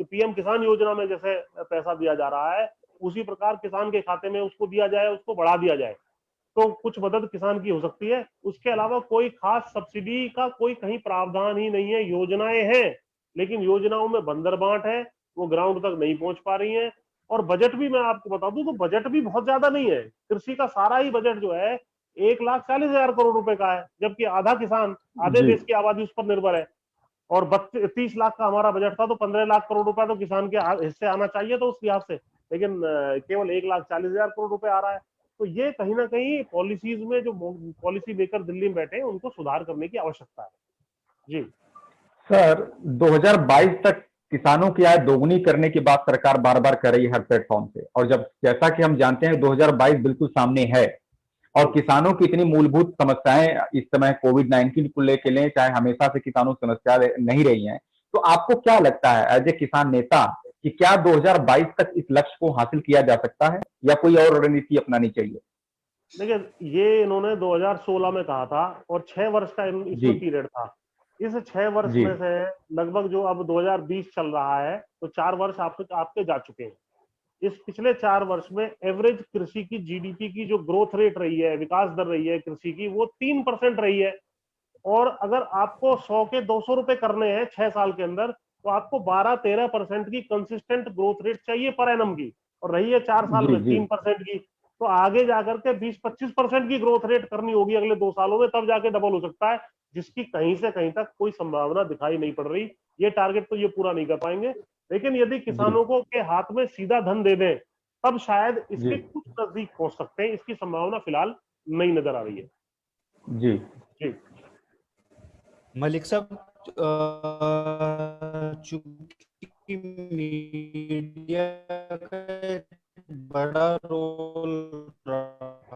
पीएम किसान योजना में जैसे पैसा दिया जा रहा है उसी प्रकार किसान के खाते में उसको दिया जाए, उसको बढ़ा दिया जाए, तो कुछ मदद किसान की हो सकती है। उसके अलावा कोई खास सब्सिडी का कोई कहीं प्रावधान ही नहीं है। योजनाएं हैं, लेकिन योजनाओं में बंदरबांट है, वो ग्राउंड तक नहीं पहुंच पा रही हैं। और बजट भी मैं आपको बता दूं तो बजट भी बहुत ज्यादा नहीं है। कृषि का सारा ही बजट जो है 1,40,000 करोड़ रुपए का है, जबकि आधा किसान, आधे जी देश की आबादी उस पर निर्भर है। और 30 लाख का हमारा बजट था, तो 15 लाख करोड़ रुपए तो किसान के हिस्से आना चाहिए तो उस लिहाज से, लेकिन केवल 1,40,000 करोड़ रुपए आ रहा है। तो ये कहीं ना कहीं पॉलिसीज में जो पॉलिसी मेकर दिल्ली में बैठे हैं उनको सुधार करने की आवश्यकता है। जी सर 2022 तक किसानों की आय दोगुनी करने की बात सरकार बार बार कर रही है हर प्लेटफॉर्म से, और जब जैसा कि हम जानते हैं 2022 बिल्कुल सामने है और किसानों की इतनी मूलभूत समस्याएं इस समय कोविड-19 को लेकर लें, चाहे हमेशा से किसानों की समस्या नहीं रही हैं, तो आपको क्या लगता है एज ए किसान नेता कि क्या 2022 तक इस लक्ष्य को हासिल किया जा सकता है या कोई और रणनीति अपनानी चाहिए? देखिए, ये इन्होंने 2016 में कहा था और 6 वर्ष का जी इसमें पीरियड था। इस 6 वर्ष जी में से लगभग जो अब 2020 चल रहा है तो 4 वर्ष आपके जा चुके हैं। इस पिछले 4 वर्ष में एवरेज कृषि की जीडीपी की जो ग्रोथ रेट रही है, विकास दर रही है कृषि की, वो 3% रही है। और अगर आपको 100 के 200 रुपए करने हैं 6 साल के अंदर, तो आपको 12-13% की कंसिस्टेंट ग्रोथ रेट चाहिए पर एनम की, और रही है 4 साल जी में जी 3% की। तो आगे जाकर के 20-25% की ग्रोथ रेट करनी होगी अगले 2 सालों में, तब जाके डबल हो सकता है, जिसकी कहीं से कहीं तक कोई संभावना दिखाई नहीं पड़ रही। ये टारगेट तो ये पूरा नहीं कर पाएंगे, लेकिन यदि जी किसानों को के हाथ में सीधा धन दे दें तब शायद जी इसके कुछ नजदीक पहुंच सकते हैं। इसकी संभावना फिलहाल नहीं नजर आ रही है। जी जी मलिक साहब, चूंकि मीडिया का बड़ा रोल रहा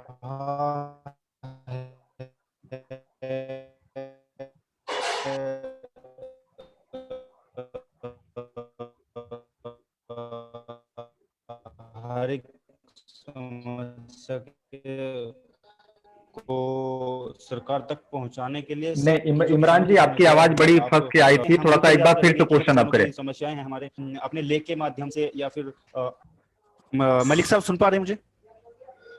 हर एक समस्या को सरकार तक पहुंचाने के लिए नहीं, इमरान जी आपकी आवाज बड़ी फंस के आई थी, थोड़ा सा एक बार फिर से क्वेश्चन आप करें। समस्याएं हैं हमारे अपने लेख के माध्यम से, या फिर मलिक साहब सुन पा रहे हैं मुझे?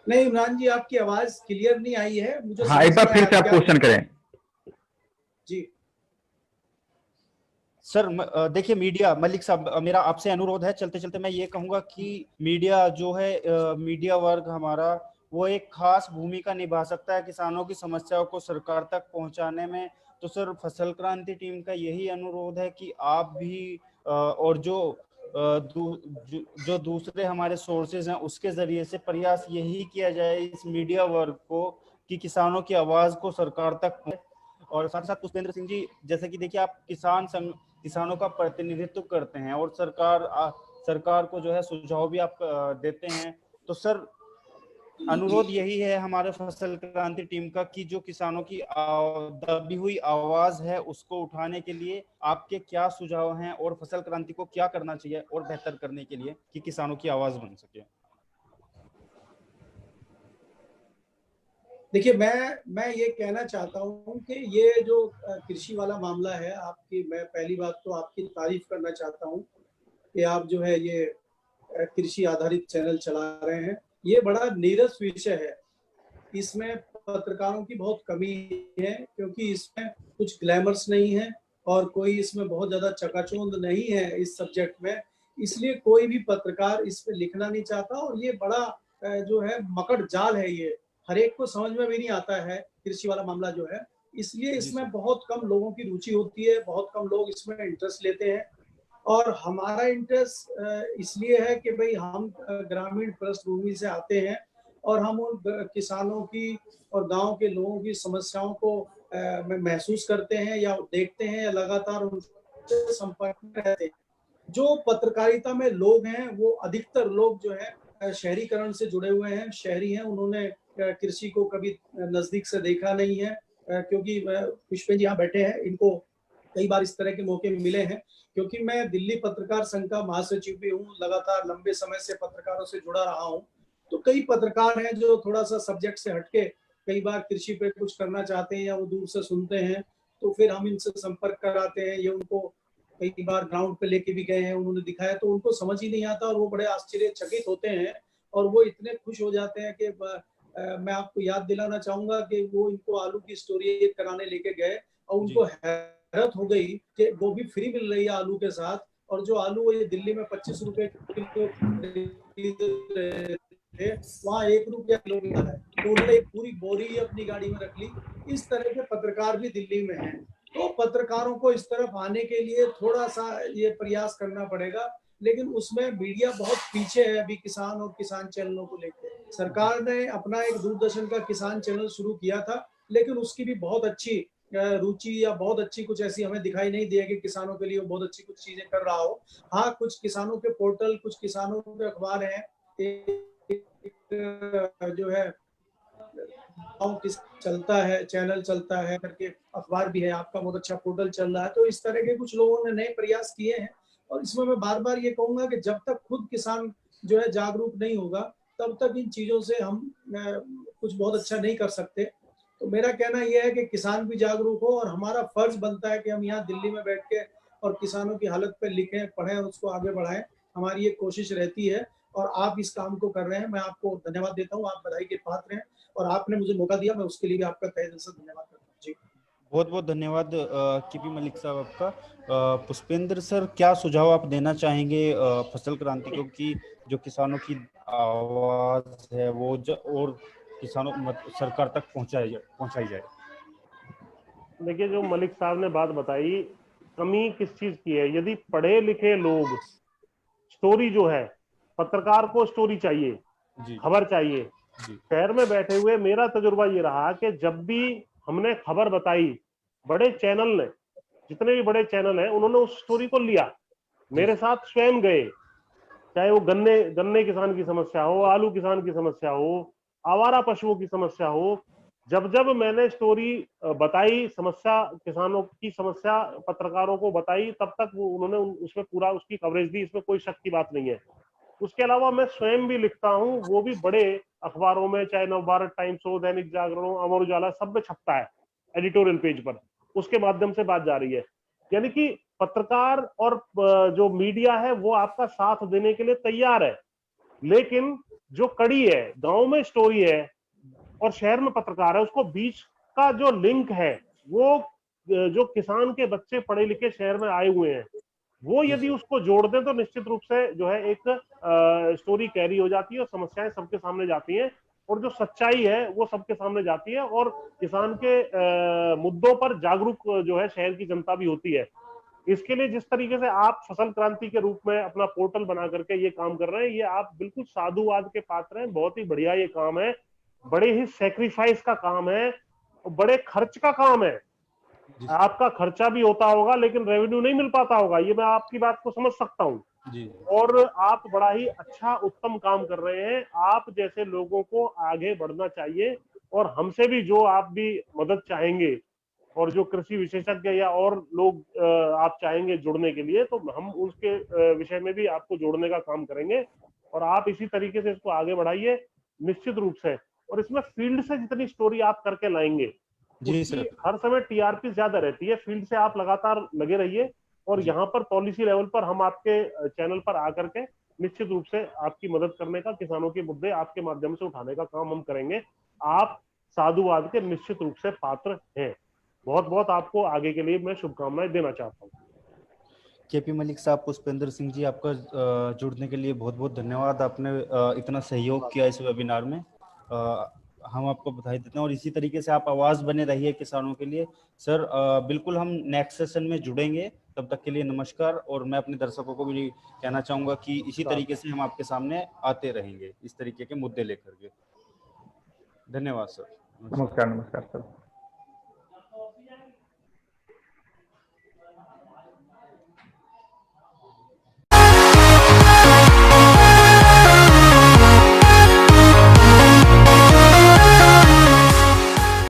नहीं इमरान जी, आपकी आवाज क्लियर नहीं आई है मुझे। हाँ, एक बार फिर से आप क्वेश्चन करें। जी सर देखिए मीडिया, मलिक साहब मेरा आपसे अनुरोध है, चलते चलते मैं ये कहूंगा कि मीडिया जो है, मीडिया वर्ग हमारा वो एक खास भूमिका निभा सकता है किसानों की समस्याओं को सरकार तक पहुंचाने में। तो सर फसल क्रांति टीम का यही अनुरोध है कि आप भी और जो दूसरे हमारे सोर्सेज हैं उसके जरिए से प्रयास यही किया जाए इस मीडिया वर्ग को कि किसानों की आवाज को सरकार तक पहुंचे। और साथ ही साथ पुष्पेंद्र सिंह जी, जैसे कि देखिए आप किसानों का प्रतिनिधित्व करते हैं और सरकार को जो है सुझाव भी आप देते हैं। तो सर अनुरोध यही है हमारे फसल क्रांति टीम का कि जो किसानों की दबी हुई आवाज है उसको उठाने के लिए आपके क्या सुझाव हैं और फसल क्रांति को क्या करना चाहिए और बेहतर करने के लिए कि किसानों की आवाज बन सके। देखिए, मैं ये कहना चाहता हूँ कि ये जो कृषि वाला मामला है आपकी, मैं पहली बात तो आपकी तारीफ करना चाहता हूँ कि आप जो है ये कृषि आधारित चैनल चला रहे हैं। ये बड़ा नीरस विषय है, इसमें पत्रकारों की बहुत कमी है क्योंकि इसमें कुछ ग्लैमर्स नहीं है और कोई इसमें बहुत ज्यादा चकाचौंध नहीं है इस सब्जेक्ट में, इसलिए कोई भी पत्रकार इस पे लिखना नहीं चाहता। और ये बड़ा जो है मकड़ जाल है, ये हर एक को समझ में भी नहीं आता है कृषि वाला मामला जो है, इसलिए इसमें बहुत कम लोगों की रुचि होती है, बहुत कम लोग इसमें इंटरेस्ट लेते हैं। और हमारा इंटरेस्ट इसलिए है कि भाई हम ग्रामीण पृष्ठभूमि से आते हैं और हम उन किसानों की और गांव के लोगों की समस्याओं को महसूस करते हैं या देखते हैं या लगातार उनसे संपर्क में रहते हैं। जो पत्रकारिता में लोग हैं वो अधिकतर लोग जो है शहरीकरण से जुड़े हुए हैं, शहरी हैं, उन्होंने कृषि को कभी नजदीक से देखा नहीं है। क्योंकि पुष्पेंद्र जी यहाँ बैठे हैं, इनको कई बार इस तरह के मौके मिले हैं क्योंकि मैं दिल्ली पत्रकार संघ का महासचिव भी हूँ, लगातार लंबे समय से पत्रकारों से जुड़ा रहा हूँ। तो कई पत्रकार हैं जो थोड़ा सा सब्जेक्ट से हटके कई बार कृषि पे कुछ करना चाहते हैं या वो दूर से सुनते हैं, तो फिर हम इनसे संपर्क कराते हैं। ये उनको कई बार ग्राउंड पे लेके भी गए हैं, उन्होंने दिखाया तो उनको समझ ही नहीं आता और वो बड़े आश्चर्यचकित होते हैं और वो इतने खुश हो जाते हैं कि मैं आपको याद दिलाना चाहूंगा कि वो इनको आलू की स्टोरी कराने लेके गए और उनको हैरत हो गई कि गोभी फ्री मिल रही है आलू के साथ, और जो आलू वो ये दिल्ली में 25 रुपए किलो थे वहाँ 1 रुपया किलो मिला है, तो उन्होंने एक पूरी बोरी अपनी गाड़ी में रख ली। इस तरह के पत्रकार भी दिल्ली में हैं। तो पत्रकारों को इस तरफ आने के लिए थोड़ा सा ये प्रयास करना पड़ेगा, लेकिन उसमें मीडिया बहुत पीछे है अभी किसान और किसान चैनलों को लेकर। सरकार ने अपना एक दूरदर्शन का किसान चैनल शुरू किया था, लेकिन उसकी भी बहुत अच्छी रुचि या बहुत अच्छी कुछ ऐसी हमें दिखाई नहीं दी है कि किसानों के लिए वो बहुत अच्छी कुछ चीजें कर रहा हो। हाँ, कुछ किसानों के पोर्टल, कुछ किसानों के अखबार हैं, जो है चलता है, चैनल चलता है करके अखबार भी है, आपका बहुत अच्छा पोर्टल चल रहा है। तो इस तरह के कुछ लोगों ने नए प्रयास किए हैं और इसमें मैं बार बार ये कहूंगा कि जब तक खुद किसान जो है जागरूक नहीं होगा तब तक इन चीजों से हम कुछ बहुत अच्छा नहीं कर सकते। तो मेरा कहना यह है कि किसान भी जागरूक हो और हमारा फर्ज बनता है कि हम यहाँ दिल्ली में बैठ के और किसानों की हालत पे लिखें, पढ़ें और उसको आगे बढ़ाएं। हमारी ये कोशिश रहती है और आप इस काम को कर रहे हैं। मैं आपको धन्यवाद देता हूँ, आप बधाई के पात्र हैं और आपने मुझे मौका दिया, मैं उसके लिए भी आपका तहे दिल से धन्यवाद करता हूँ। जी बहुत बहुत धन्यवाद केपी मलिक साहब आपका। पुष्पेंद्र सर, क्या सुझाव आप देना चाहेंगे फसल क्रांति को कि जो किसानों की आवाज है वो और किसानों सरकार तक पहुंचाई जाए। देखिए, जो मलिक साहब ने बात बताई, कमी किस चीज की है। यदि पढ़े लिखे लोग, स्टोरी जो है, पत्रकार को स्टोरी चाहिए, खबर चाहिए। शहर में बैठे हुए मेरा तजुर्बा ये रहा कि जब भी हमने खबर बताई, बड़े चैनल ने, जितने भी बड़े चैनल हैं, उन्होंने उस स्टोरी को लिया, मेरे साथ स्वयं गए, चाहे वो गन्ने किसान की समस्या हो, आलू किसान की समस्या हो, आवारा पशुओं की समस्या हो। जब जब मैंने स्टोरी बताई, समस्या किसानों की समस्या पत्रकारों को बताई, तब तक वो उन्होंने उसमें पूरा उसकी कवरेज दी, इसमें कोई शक की बात नहीं है। उसके अलावा मैं स्वयं भी लिखता हूँ, वो भी बड़े अखबारों में, चाहे नवभारत टाइम्स हो, दैनिक जागरण हो, अमर उजाला, सब में छपता है एडिटोरियल पेज पर, उसके माध्यम से बात जा रही है। यानी कि पत्रकार और जो मीडिया है वो आपका साथ देने के लिए तैयार है, लेकिन जो कड़ी है, गांव में स्टोरी है और शहर में पत्रकार है, उसको बीच का जो लिंक है वो जो किसान के बच्चे पढ़े लिखे शहर में आए हुए हैं, वो यदि उसको जोड़ दें तो निश्चित रूप से जो है एक स्टोरी कैरी हो जाती है और समस्याएं सबके सामने जाती हैं, और जो सच्चाई है वो सबके सामने जाती है, और किसान के मुद्दों पर जागरूक जो है शहर की जनता भी होती है। इसके लिए जिस तरीके से आप फसल क्रांति के रूप में अपना पोर्टल बना करके ये काम कर रहे हैं, ये आप बिल्कुल साधुवाद के पात्र हैं। बहुत ही बढ़िया ये काम है, बड़े ही सेक्रीफाइस का काम है, बड़े खर्च का काम है। आपका खर्चा भी होता होगा लेकिन रेवेन्यू नहीं मिल पाता होगा, ये मैं आपकी बात को समझ सकता हूँ जी। और आप बड़ा ही अच्छा उत्तम काम कर रहे हैं। आप जैसे लोगों को आगे बढ़ना चाहिए, और हमसे भी जो आप भी मदद चाहेंगे और जो कृषि विशेषज्ञ या और लोग आप चाहेंगे जुड़ने के लिए, तो हम उसके विषय में भी आपको जोड़ने का काम करेंगे, और आप इसी तरीके से इसको आगे बढ़ाइए निश्चित रूप से। और इसमें फील्ड से जितनी स्टोरी आप करके लाएंगे, जी उसकी सर। हर समय टीआरपी ज्यादा रहती है। फील्ड से आप लगातार लगे रहिए, और यहाँ पर पॉलिसी लेवल पर हम आपके चैनल पर आकर के निश्चित रूप से आपकी मदद करने का, किसानों के मुद्दे आपके माध्यम से उठाने का काम हम करेंगे। आप साधुवाद के निश्चित रूप से पात्र हैं। बहुत बहुत आपको आगे के लिए मैं शुभकामनाएं देना चाहता हूँ। केपी मलिक साहब, पुष्पेंद्र सिंह जी, आपका जुड़ने के लिए बहुत बहुत धन्यवाद। आपने इतना सहयोग किया इस वेबिनार में, हम आपको बधाई देते हैं, और इसी तरीके से आप आवाज बने रहिए किसानों के लिए। सर बिल्कुल हम नेक्स्ट सेशन में जुड़ेंगे, तब तक के लिए नमस्कार। और मैं अपने दर्शकों को भी कहना चाहूंगा कि इसी तरीके से हम आपके सामने आते रहेंगे इस तरीके के मुद्दे लेकर के। धन्यवाद सर। नमस्कार। नमस्कार सर।